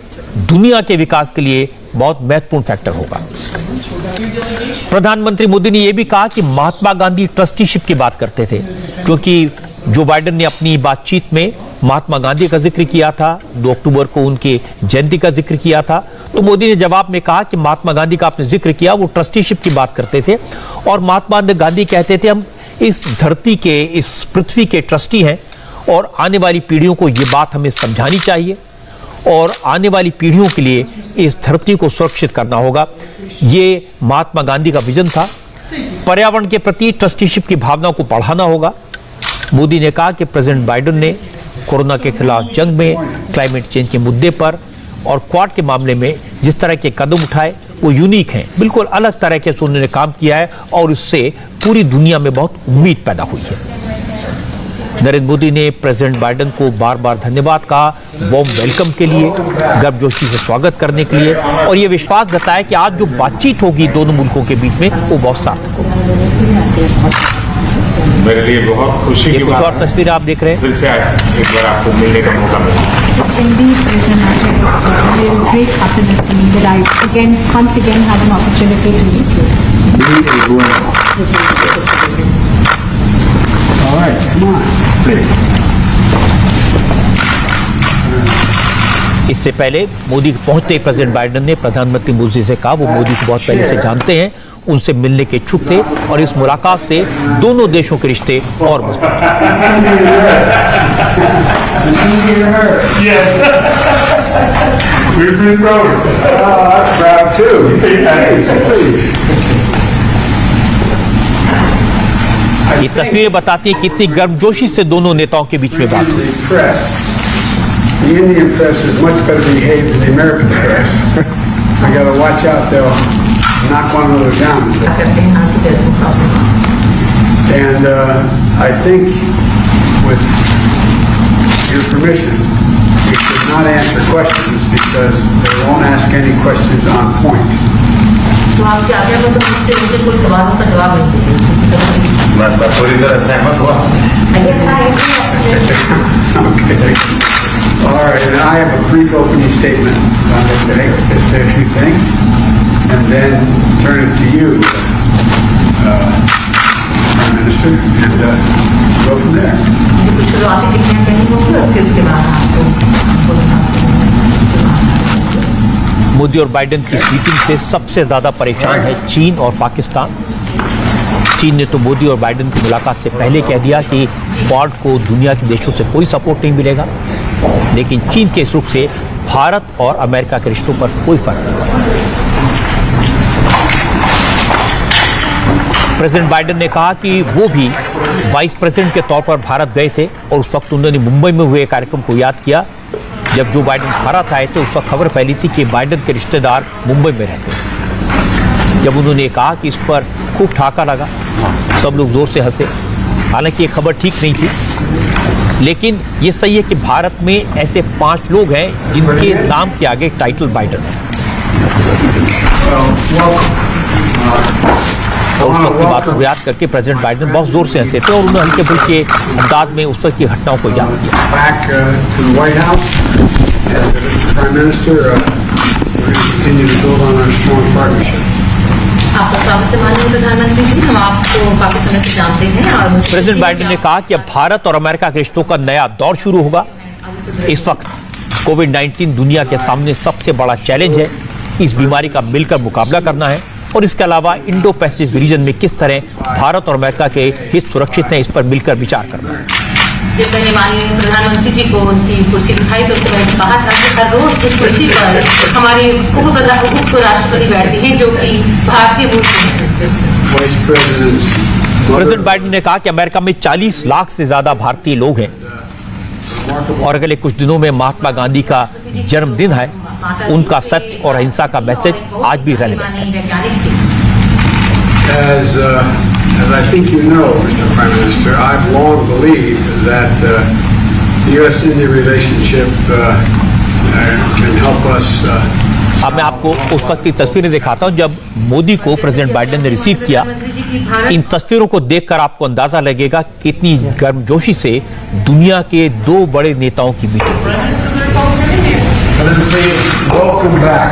दुनिया के विकास के लिए बहुत महत्वपूर्ण फैक्टर होगा। प्रधानमंत्री मोदी ने यह भी कहा कि महात्मा गांधी ट्रस्टीशिप की बात करते थे, क्योंकि जो बाइडेन ने अपनी बातचीत में महात्मा गांधी का जिक्र किया था, 2 अक्टूबर को उनके जयंती का जिक्र किया था, तो मोदी ने जवाब में कहा कि महात्मा गांधी का आपने जिक्र किया, वो ट्रस्टीशिप की बात करते थे और महात्मा गांधी कहते थे हम इस धरती के, इस पृथ्वी के ट्रस्टी हैं और आने वाली पीढ़ियों को ये बात हमें समझानी चाहिए और आने वाली पीढ़ियों के लिए इस धरती को सुरक्षित करना होगा। ये महात्मा गांधी का विजन था। पर्यावरण के प्रति ट्रस्टीशिप की भावना को बढ़ाना होगा। मोदी ने कहा कि प्रेसिडेंट बाइडेन ने कोरोना के खिलाफ जंग में, क्लाइमेट चेंज के मुद्दे पर और क्वाड के मामले में जिस तरह के कदम उठाए वो यूनिक हैं, बिल्कुल अलग तरह के से उन्होंने काम किया है और इससे पूरी दुनिया में बहुत उम्मीद पैदा हुई है। नरेंद्र मोदी ने प्रेसिडेंट बाइडेन को बार बार धन्यवाद कहा, वार्म वेलकम के लिए, गर्मजोशी से स्वागत करने के लिए और ये विश्वास जताया कि आज जो बातचीत होगी दोनों मुल्कों के बीच में वो बहुत सार्थक होगी। मेरे लिए बहुत खुशी की कुछ और तस्वीरें आप देख रहे हैं। फिर से एक बार आपको मिलने का मौका मिला। Indeed, President Ashok, it's a great happiness to me that I once again have an opportunity to meet you. All right, come on, please. इससे पहले मोदी पहुंचते ही प्रेसिडेंट बाइडेन ने प्रधानमंत्री मोदी से कहा, वो मोदी को बहुत पहले से जानते हैं, उनसे मिलने के इच्छुक थे और इस मुलाकात से दोनों देशों के रिश्ते और मजबूत ये तस्वीरें बताती हैं कितनी गर्मजोशी से दोनों नेताओं के बीच में बात हुई। The Indian press is much better behaved than the American press. I got to watch out, they'll knock one another down. And I think, with your permission, you should not answer questions because they won't ask any questions on point. तो आपकी आज्ञा में तो मुझसे कोई सवालों का जवाब नहीं दीजिए। मैं पूरी तरह सहमत हुआ। Okay. All right, and I have a brief opening statement I'm going to make, just say a few things, and then turn it to you, Prime Minister, and go from there. कुछ शुरुआती टिप्पणियां करनी होगी और फिर उसके बाद आपको मोदी और बाइडेन की इस मीटिंग से सबसे ज्यादा परेशान है चीन और पाकिस्तान। चीन ने तो मोदी और बाइडेन की मुलाकात से पहले कह दिया कि क्वाड को दुनिया के देशों से कोई सपोर्ट नहीं मिलेगा, लेकिन चीन के इस रुख से भारत और अमेरिका के रिश्तों पर कोई फर्क नहीं पड़ा। प्रेसिडेंट बाइडेन ने कहा कि वो भी वाइस प्रेसिडेंट के तौर पर भारत गए थे और उस वक्त उन्होंने मुंबई में हुए कार्यक्रम को याद किया। जब जो बाइडेन भारत आए थे उस वक्त खबर फैली थी कि बाइडेन के रिश्तेदार मुंबई में रहते हैं। जब उन्होंने कहा कि इस पर खूब ठाका लगा, सब लोग जोर से हंसे। हालांकि ये खबर ठीक नहीं थी, लेकिन ये सही है कि भारत में ऐसे 5 लोग हैं जिनके नाम के आगे टाइटल बाइडेन है। और उस वक्त की बातों को याद करके प्रेसिडेंट बाइडेन बहुत जोर से हंसे थे और उन्होंने हल्के फुल्के अंदाज में उस वक्त की घटनाओं को याद किया। Back to the White House, and Mr. Prime Minister, we're going to continue to build on our strong partnership. आपका स्वागत है माननीय प्रधानमंत्री जी, हम आपको काफी समय से जानते हैं और प्रेसिडेंट बाइडेन ने कहा कि अब भारत और अमेरिका के रिश्तों का नया दौर शुरू होगा। इस वक्त कोविड-19 दुनिया के सामने सबसे बड़ा चैलेंज है। इस बीमारी का मिलकर मुकाबला करना है और इसके अलावा इंडो पैसिफिक रीजन में किस तरह भारत और अमेरिका के हित सुरक्षित हैं, इस पर मिलकर विचार करना है। जब मैंने माननीय प्रधानमंत्री जी को उनकी कुर्सी दिखाई तो मैंने कहा था कि हर रोज इस कुर्सी पर हमारे उप राष्ट्रपति बैठते हैं जो कि भारतीय मूल के हैं। प्रेसिडेंट बाइडेन ने कहा कि अमेरिका में 40 लाख से ज्यादा भारतीय लोग हैं और अगले कुछ दिनों में महात्मा गांधी का जन्मदिन है। उनका सत्य और अहिंसा का मैसेज आज भी रेलेवेंट है। As I think you know, Mr. Prime Minister, I've long believed that the U.S.-India relationship can help us. अब मैं आपको उस वक्त की तस्वीरें दिखाता हूं जब मोदी को प्रेसिडेंट बाइडेन ने रिसीव किया। इन तस्वीरों को देखकर आपको अंदाजा लगेगा कितनी गर्मजोशी से दुनिया के 2 बड़े नेताओं की मीटिंग हुई। Welcome back.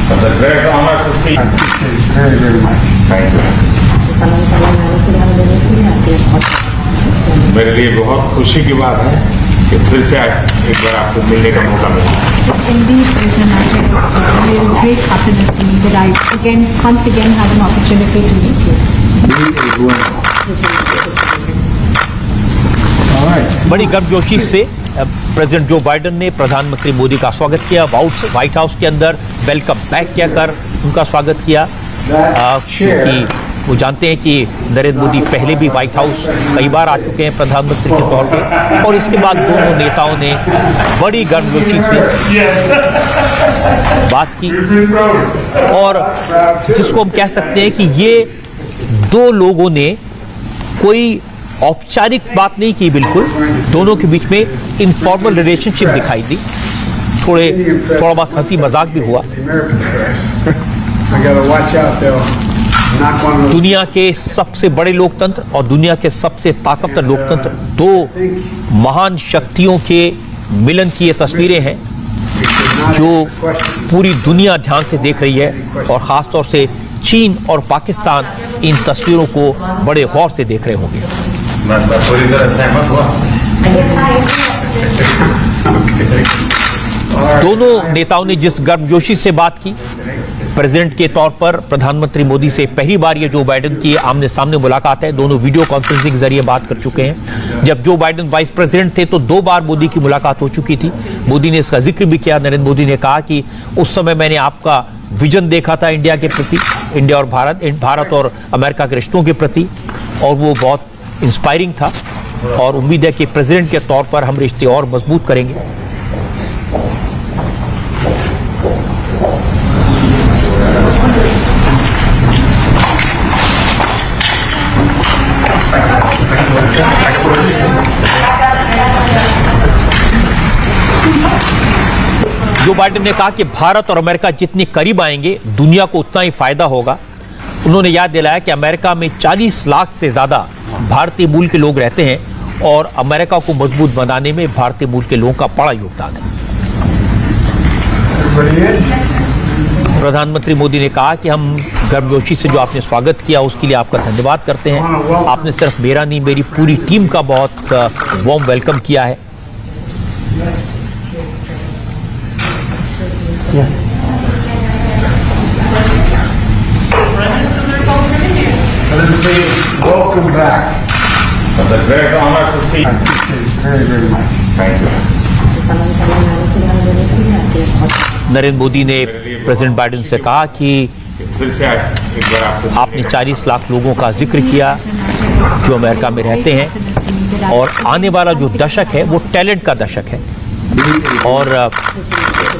It's a great honor to see. Very, very much. Thank you. मेरे लिए बहुत खुशी की बात है कि फिर से एक बार आपको मिलने का मौका मिला। Indeed, it's a matter of real great happiness to me that I once again have an opportunity to meet you. Me as well. All right. बड़ी गर्मजोशी से प्रेसिडेंट जो बाइडेन ने प्रधानमंत्री मोदी का स्वागत किया। व्हाइट हाउस के अंदर वेलकम बैक कहकर उनका स्वागत किया, क्योंकि वो जानते हैं कि नरेंद्र मोदी पहले भी व्हाइट हाउस कई बार आ चुके हैं प्रधानमंत्री के तौर पे, और इसके बाद दोनों नेताओं ने बड़ी गर्मजोशी से बात की, और जिसको हम कह सकते हैं कि ये दो लोगों ने कोई औपचारिक बात नहीं की, बिल्कुल दोनों के बीच में इनफॉर्मल रिलेशनशिप दिखाई दी। थोड़ा बहुत हंसी मजाक भी हुआ। I gotta watch out though. Not one of those. दुनिया के सबसे बड़े लोकतंत्र और दुनिया के सबसे ताकतवर लोकतंत्र, दो महान शक्तियों के मिलन की ये तस्वीरें हैं जो पूरी दुनिया ध्यान से देख रही है, और खासतौर से चीन और पाकिस्तान इन तस्वीरों को बड़े गौर से देख रहे होंगे। मैं पूरी तरह सहमत हुआ। दोनों नेताओं ने जिस गर्मजोशी से बात की, प्रेसिडेंट के तौर पर प्रधानमंत्री मोदी से पहली बार ये जो बाइडेन की आमने सामने मुलाकात है। दोनों वीडियो कॉन्फ्रेंसिंग के जरिए बात कर चुके हैं। जब जो बाइडेन वाइस प्रेसिडेंट थे तो 2 बार मोदी की मुलाकात हो चुकी थी। मोदी ने इसका जिक्र भी किया। नरेंद्र मोदी ने कहा कि उस समय मैंने आपका विजन देखा था इंडिया के प्रति, इंडिया और भारत और अमेरिका के रिश्तों के प्रति, और वो बहुत इंस्पायरिंग था, और उम्मीद है कि प्रेसिडेंट के तौर पर हम रिश्ते और मजबूत करेंगे। जो बाइडेन ने कहा कि भारत और अमेरिका जितने करीब आएंगे दुनिया को उतना ही फायदा होगा। उन्होंने याद दिलाया कि अमेरिका में 40 लाख से ज्यादा भारतीय मूल के लोग रहते हैं, और अमेरिका को मजबूत बनाने में भारतीय मूल के लोगों का बड़ा योगदान है। प्रधानमंत्री मोदी ने कहा कि हम गर्मजोशी से जो आपने स्वागत किया उसके लिए आपका धन्यवाद करते हैं। आपने सिर्फ मेरा नहीं, मेरी पूरी टीम का बहुत वार्म वेलकम किया है। Welcome back. It's a great honor to see. Very, very much. Thank you. Narendra Modi ने प्रेसिडेंट बाइडेन से कहा कि फिर से एक बार आपको आपने 40 लाख लोगों का जिक्र किया जो अमेरिका में रहते हैं, और आने वाला जो दशक है वो टैलेंट का दशक है, और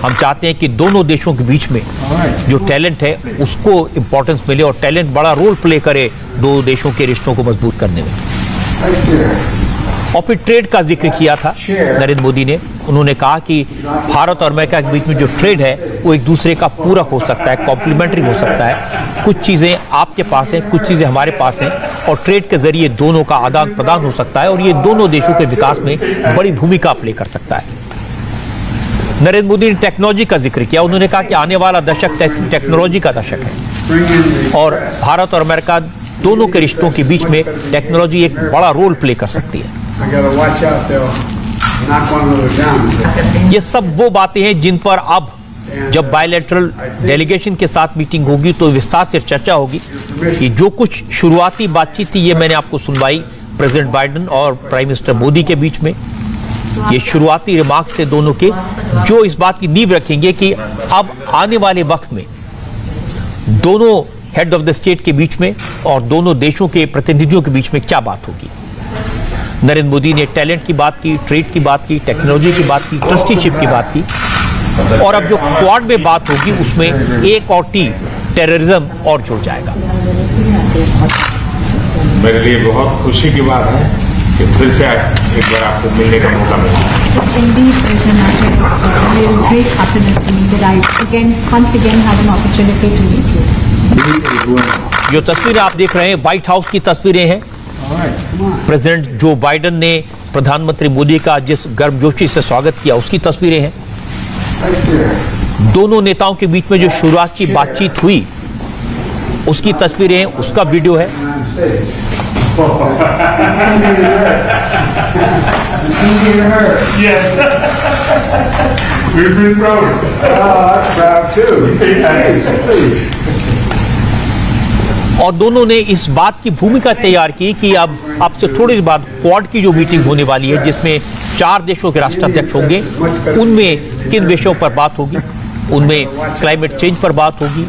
हम चाहते हैं कि दोनों देशों के बीच में जो टैलेंट है उसको इम्पोर्टेंस मिले, और टैलेंट बड़ा रोल प्ले करे दो देशों के रिश्तों को मजबूत करने में। और फिर ट्रेड का जिक्र किया था नरेंद्र मोदी ने। उन्होंने कहा कि भारत और अमेरिका के बीच में जो ट्रेड है वो एक दूसरे का पूरक हो सकता है, कॉम्प्लीमेंट्री हो सकता है। कुछ चीज़ें आपके पास हैं, कुछ चीज़ें हमारे पास हैं, और ट्रेड के जरिए दोनों का आदान प्रदान हो सकता है, और ये दोनों देशों के विकास में बड़ी भूमिका प्ले कर सकता है। नरेंद्र मोदी ने टेक्नोलॉजी का जिक्र किया। उन्होंने कहा कि आने वाला दशक टेक्नोलॉजी का दशक है, और भारत और अमेरिका दोनों के रिश्तों के बीच में टेक्नोलॉजी एक बड़ा रोल प्ले कर सकती है। I gotta watch out though. Knock one of those down. ये सब वो बातें हैं जिन पर अब जब बायलैटरल डेलीगेशन के साथ मीटिंग होगी तो विस्तार से चर्चा होगी। कि जो कुछ शुरुआती बातचीत थी ये मैंने आपको सुनवाई प्रेसिडेंट बाइडेन और प्राइम मिनिस्टर मोदी के बीच में। ये शुरुआती रिमार्क्स थे दोनों के, जो इस बात की नींव रखेंगे कि अब आने वाले वक्त में दोनों हेड ऑफ द स्टेट के बीच में और दोनों देशों के प्रतिनिधियों के बीच में क्या बात होगी। नरेंद्र मोदी ने टैलेंट की बात की, ट्रेड की बात की, टेक्नोलॉजी की बात की, ट्रस्टीशिप की बात की, और अब जो क्वाड में बात होगी उसमें एक और टी टेररिज्म और जुड़ जाएगा। मेरे लिए बहुत खुशी की बात है कि फिर से एक बार आपको मिलने का मौका मिला। Indeed, it's a matter of real great happiness to me that I once again have an opportunity to meet you. Me as well. जो तस्वीरें आप देख रहे हैं व्हाइट हाउस की तस्वीरें हैं। All right, come on. President Joe Biden ने प्रधानमंत्री मोदी का जिस गर्मजोशी से स्वागत किया उसकी तस्वीरें हैं। Right there. दोनों नेताओं के बीच में जो शुरुआती बातचीत हुई उसकी तस्वीरें, उसका वीडियो है। और दोनों ने इस बात की भूमिका तैयार की कि अब आपसे थोड़ी देर बाद क्वाड की जो मीटिंग होने वाली है, जिसमें 4 देशों के राष्ट्राध्यक्ष होंगे, उनमें किन विषयों पर बात होगी। उनमें क्लाइमेट चेंज पर बात होगी,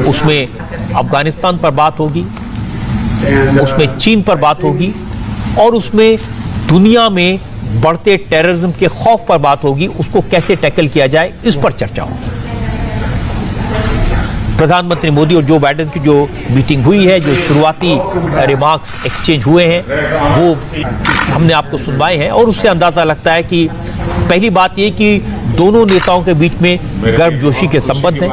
उसमें अफगानिस्तान पर बात होगी, उसमें चीन पर बात होगी और उसमें दुनिया में बढ़ते टेररिज्म के खौफ पर बात होगी। उसको कैसे टैकल किया जाए, इस पर चर्चा होगी। प्रधानमंत्री मोदी और जो बाइडेन की जो मीटिंग हुई है, जो शुरुआती रिमार्क्स एक्सचेंज हुए हैं, वो हमने आपको सुनवाए हैं और उससे अंदाजा लगता है कि पहली बात ये कि दोनों नेताओं के बीच में गर्मजोशी के संबंध हैं।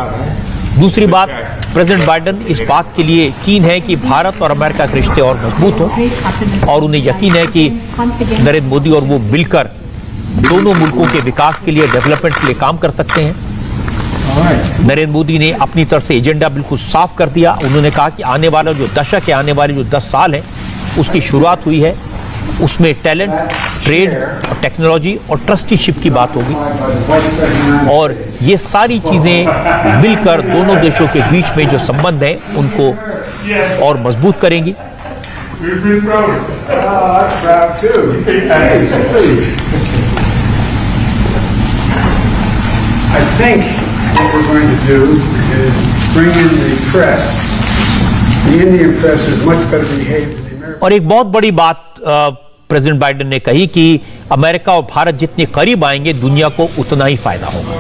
दूसरी बात, प्रेसिडेंट बाइडेन इस बात के लिए कीन है कि भारत और अमेरिका के रिश्ते और मजबूत हों और उन्हें यकीन है कि नरेंद्र मोदी और वो मिलकर दोनों मुल्कों के विकास के लिए, डेवलपमेंट के लिए काम कर सकते हैं। नरेंद्र मोदी ने अपनी तरफ से एजेंडा बिल्कुल साफ कर दिया। उन्होंने कहा कि आने वाला जो दशक है, आने वाले जो 10 साल हैं, उसकी शुरुआत हुई है, उसमें टैलेंट, ट्रेड और टेक्नोलॉजी और ट्रस्टीशिप की बात होगी और ये सारी चीजें मिलकर दोनों देशों के बीच में जो संबंध है उनको और मजबूत करेंगी। What we're going to do is bring in the press. The Indian press is much better behaved than the American. और एक बहुत बड़ी बात प्रेसिडेंट बाइडेन ने कही कि अमेरिका और भारत जितने करीब आएंगे, दुनिया को उतना ही फायदा होगा।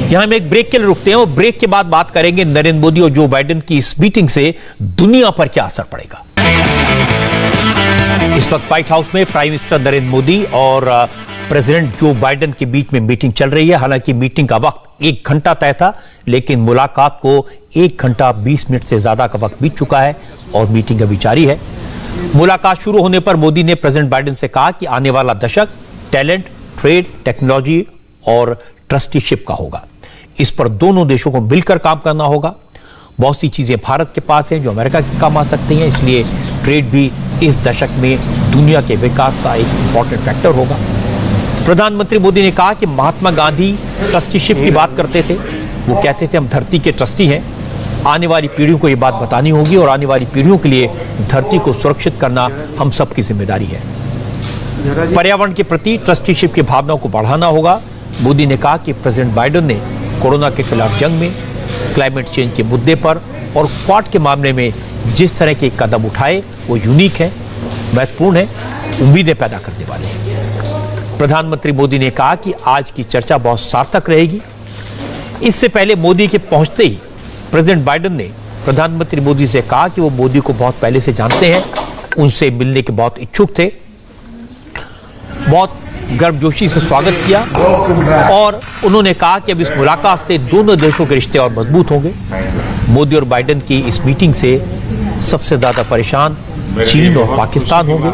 यहां हम एक ब्रेक के लिए रुकते हैं और ब्रेक के बाद बात करेंगे नरेंद्र मोदी और जो बाइडेन की इस मीटिंग से दुनिया पर क्या असर पड़ेगा। इस वक्त व्हाइट हाउस में प्राइम मिनिस्टर नरेंद्र मोदी और प्रेसिडेंट जो बाइडेन के बीच में मीटिंग चल रही है। हालांकि मीटिंग का वक्त 1 घंटा तय था, लेकिन मुलाकात को 1 घंटा 20 मिनट से ज्यादा का वक्त बीत चुका है और मीटिंग अभी जारी है। मुलाकात शुरू होने पर मोदी ने प्रेसिडेंट बाइडेन से कहा कि आने वाला दशक टैलेंट, ट्रेड, टेक्नोलॉजी और ट्रस्टीशिप का होगा। इस पर दोनों देशों को मिलकर काम करना होगा। बहुत सी चीजें भारत के पास हैं जो अमेरिका के काम आ सकती हैं, इसलिए ट्रेड भी इस दशक में दुनिया के विकास का एक इंपॉर्टेंट फैक्टर होगा। प्रधानमंत्री मोदी ने कहा कि महात्मा गांधी ट्रस्टीशिप की बात करते थे। वो कहते थे हम धरती के ट्रस्टी हैं, आने वाली पीढ़ियों को ये बात बतानी होगी और आने वाली पीढ़ियों के लिए धरती को सुरक्षित करना हम सबकी जिम्मेदारी है। पर्यावरण के प्रति ट्रस्टीशिप की भावनाओं को बढ़ाना होगा। मोदी ने कहा कि प्रेसिडेंट बाइडेन ने कोरोना के खिलाफ जंग में, क्लाइमेट चेंज के मुद्दे पर और क्वाड के मामले में जिस तरह के कदम उठाए वो यूनिक है, महत्वपूर्ण है, उम्मीदें पैदा करने वाले हैं। प्रधानमंत्री मोदी ने कहा कि आज की चर्चा बहुत सार्थक रहेगी। इससे पहले मोदी के पहुंचते ही प्रेसिडेंट बाइडेन ने प्रधानमंत्री मोदी से कहा कि वो मोदी को बहुत पहले से जानते हैं, उनसे मिलने के बहुत इच्छुक थे। बहुत गर्मजोशी से स्वागत किया और उन्होंने कहा कि अब इस मुलाकात से दोनों देशों के रिश्ते और मजबूत होंगे। मोदी और बाइडेन की इस मीटिंग से सबसे ज्यादा परेशान चीन और पाकिस्तान होंगे।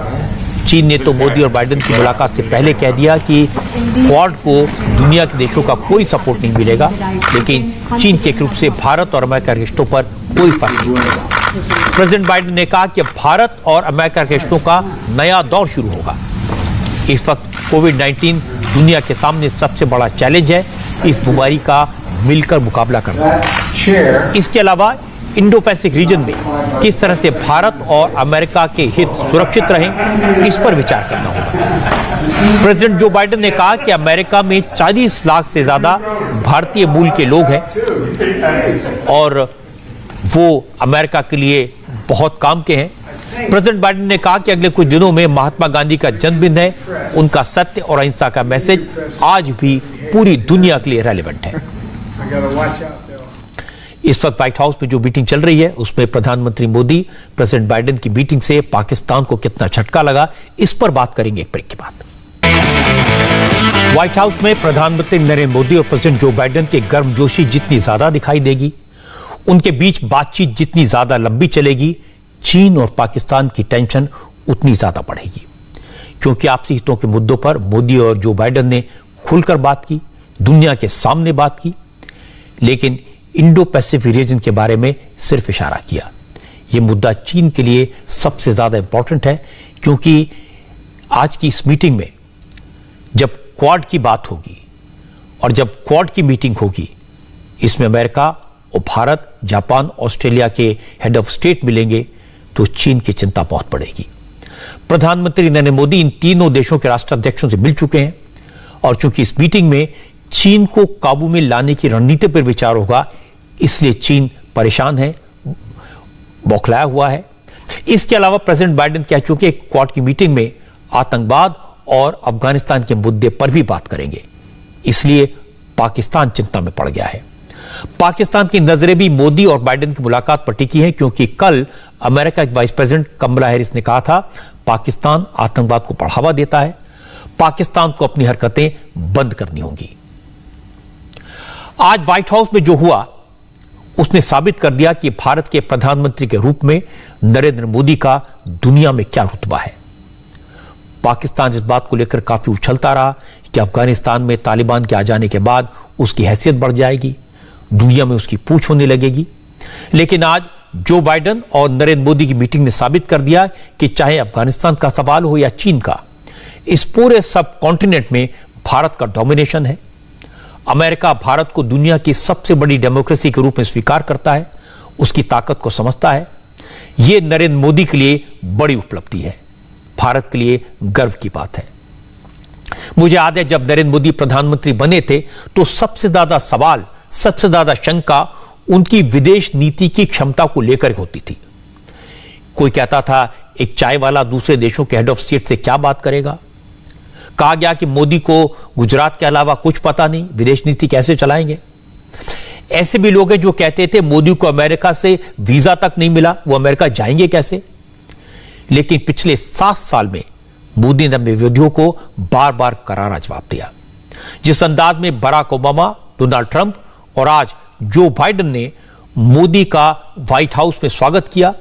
चीन ने तो मोदी और बाइडेन की मुलाकात से पहले कह दिया कि क्वाड को दुनिया के देशों का कोई सपोर्ट नहीं मिलेगा, लेकिन चीन के रूप से भारत और अमेरिका के रिश्तों पर कोई फर्क नहीं पड़ेगा। प्रेसिडेंट बाइडेन ने कहा कि भारत और अमेरिका के रिश्तों का नया दौर शुरू होगा। इस वक्त कोविड-19 दुनिया के सामने सबसे बड़ा चैलेंज है, इस बीमारी का मिलकर मुकाबला करना। इसके अलावा इंडो पैसिफिक रीजन में किस तरह से भारत और अमेरिका के हित सुरक्षित रहें, इस पर विचार करना होगा। प्रेसिडेंट जो बाइडेन ने कहा कि अमेरिका में 40 लाख से ज्यादा भारतीय मूल के लोग हैं और वो अमेरिका के लिए बहुत काम के हैं। प्रेसिडेंट बाइडेन ने कहा कि अगले कुछ दिनों में महात्मा गांधी का जन्मदिन है, उनका सत्य और अहिंसा का मैसेज आज भी पूरी दुनिया के लिए रेलेवेंट है। इस वक्त व्हाइट हाउस में जो मीटिंग चल रही है उसमें प्रधानमंत्री मोदी प्रेसिडेंट बाइडेन की मीटिंग से पाकिस्तान को कितना झटका लगा, इस पर बात करेंगे एक ब्रेक के बाद। व्हाइट हाउस में प्रधानमंत्री नरेंद्र मोदी और प्रेसिडेंट जो बाइडेन की गर्मजोशी जितनी ज्यादा दिखाई देगी, उनके बीच बातचीत जितनी ज्यादा लंबी चलेगी, चीन और पाकिस्तान की टेंशन उतनी ज्यादा बढ़ेगी। क्योंकि आपसी हितों के मुद्दों पर मोदी और जो बाइडेन ने खुलकर बात की, दुनिया के सामने बात की। लेकिन इंडो पैसिफिक रीजन के बारे में सिर्फ इशारा किया। यह मुद्दा चीन के लिए सबसे ज्यादा इंपॉर्टेंट है, क्योंकि आज की इस मीटिंग में जब क्वाड की बात होगी और जब क्वाड की मीटिंग होगी, इसमें अमेरिका और भारत, जापान, ऑस्ट्रेलिया के हेड ऑफ स्टेट मिलेंगे, तो चीन की चिंता बहुत बढ़ेगी। प्रधानमंत्री नरेंद्र मोदी इन तीनों देशों के राष्ट्राध्यक्षों से मिल चुके हैं और चूंकि इस मीटिंग में चीन को काबू में लाने की रणनीति पर विचार होगा, इसलिए चीन परेशान है, बौखलाया हुआ है। इसके अलावा प्रेसिडेंट बाइडेन कह चुके हैं क्वाड की मीटिंग में आतंकवाद और अफगानिस्तान के मुद्दे पर भी बात करेंगे, इसलिए पाकिस्तान चिंता में पड़ गया है। पाकिस्तान की नजरें भी मोदी और बाइडेन की मुलाकात पर टिकी हैं, क्योंकि कल अमेरिका के वाइस प्रेसिडेंट कमला हैरिस ने कहा था पाकिस्तान आतंकवाद को बढ़ावा देता है, पाकिस्तान को अपनी हरकतें बंद करनी होंगी। आज व्हाइट हाउस में जो हुआ उसने साबित कर दिया कि भारत के प्रधानमंत्री के रूप में नरेंद्र मोदी का दुनिया में क्या रुतबा है। पाकिस्तान इस बात को लेकर काफी उछलता रहा कि अफगानिस्तान में तालिबान के आ जाने के बाद उसकी हैसियत बढ़ जाएगी, दुनिया में उसकी पूछ होने लगेगी। लेकिन आज जो बाइडेन और नरेंद्र मोदी की मीटिंग ने साबित कर दिया कि चाहे अफगानिस्तान का सवाल हो या चीन का, इस पूरे सब कॉन्टिनेंट में भारत का डोमिनेशन है। अमेरिका भारत को दुनिया की सबसे बड़ी डेमोक्रेसी के रूप में स्वीकार करता है, उसकी ताकत को समझता है। यह नरेंद्र मोदी के लिए बड़ी उपलब्धि है, भारत के लिए गर्व की बात है। मुझे याद है जब नरेंद्र मोदी प्रधानमंत्री बने थे तो सबसे ज्यादा सवाल, सबसे ज्यादा शंका उनकी विदेश नीति की क्षमता को लेकर होती थी। कोई कहता था एक चाय वाला दूसरे देशों के हेड ऑफ स्टेट से क्या बात करेगा। कहा गया कि मोदी को गुजरात के अलावा कुछ पता नहीं, विदेश नीति कैसे चलाएंगे। ऐसे भी लोग हैं जो कहते थे मोदी को अमेरिका से वीजा तक नहीं मिला, वो अमेरिका जाएंगे कैसे। लेकिन पिछले 7 साल में मोदी ने अपने विरोधियों को बार बार करारा जवाब दिया। जिस अंदाज में बराक ओबामा, डोनाल्ड ट्रंप और आज जो बाइडेन ने मोदी का व्हाइट हाउस में स्वागत किया,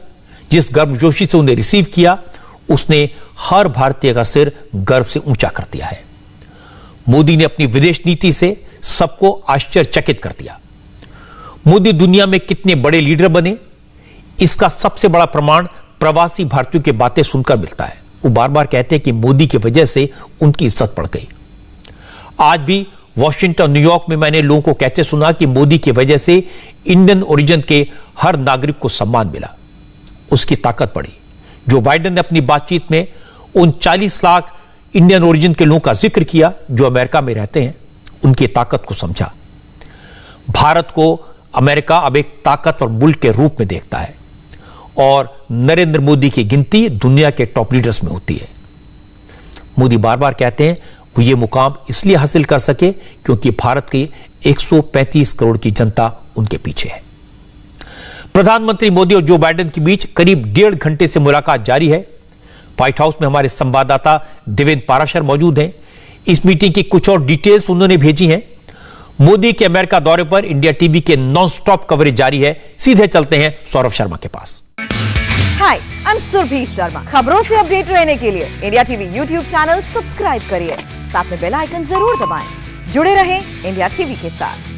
जिस गर्मजोशी से उन्हें रिसीव किया, उसने हर भारतीय का सिर गर्व से ऊंचा कर दिया है। मोदी ने अपनी विदेश नीति से सबको आश्चर्यचकित कर दिया। मोदी दुनिया में कितने बड़े लीडर बने, इसका सबसे बड़ा प्रमाण प्रवासी भारतीयों की बातें सुनकर मिलता है। वो बार बार कहते हैं कि मोदी की वजह से उनकी इज्जत बढ़ गई। आज भी वॉशिंगटन, न्यूयॉर्क में मैंने लोगों को कहते सुना कि मोदी की वजह से इंडियन ओरिजिन के हर नागरिक को सम्मान मिला, उसकी ताकत बढ़ी। जो बाइडेन ने अपनी बातचीत में उन 40 लाख इंडियन ओरिजिन के लोगों का जिक्र किया जो अमेरिका में रहते हैं, उनकी ताकत को समझा। भारत को अमेरिका अब एक ताकतवर मुल्क के रूप में देखता है और नरेंद्र मोदी की गिनती दुनिया के टॉप लीडर्स में होती है। मोदी बार बार कहते हैं वो ये मुकाम इसलिए हासिल कर सके क्योंकि भारत की 135 करोड़ की जनता उनके पीछे है। प्रधानमंत्री मोदी और जो बाइडेन के बीच करीब 1.5 घंटे से मुलाकात जारी है। व्हाइट हाउस में हमारे संवाददाता देवेंद्र पाराशर मौजूद हैं। इस मीटिंग की कुछ और डिटेल्स उन्होंने भेजी हैं। मोदी के अमेरिका दौरे पर इंडिया टीवी के नॉन स्टॉप कवरेज जारी है। सीधे चलते हैं सौरभ शर्मा के पास। हाय, आई एम सुरभि शर्मा। खबरों से अपडेट रहने के लिए India TV YouTube channel subscribe करिए, साथ में बेल आइकन जरूर दबाएं। जुड़े रहें इंडिया टीवी के साथ।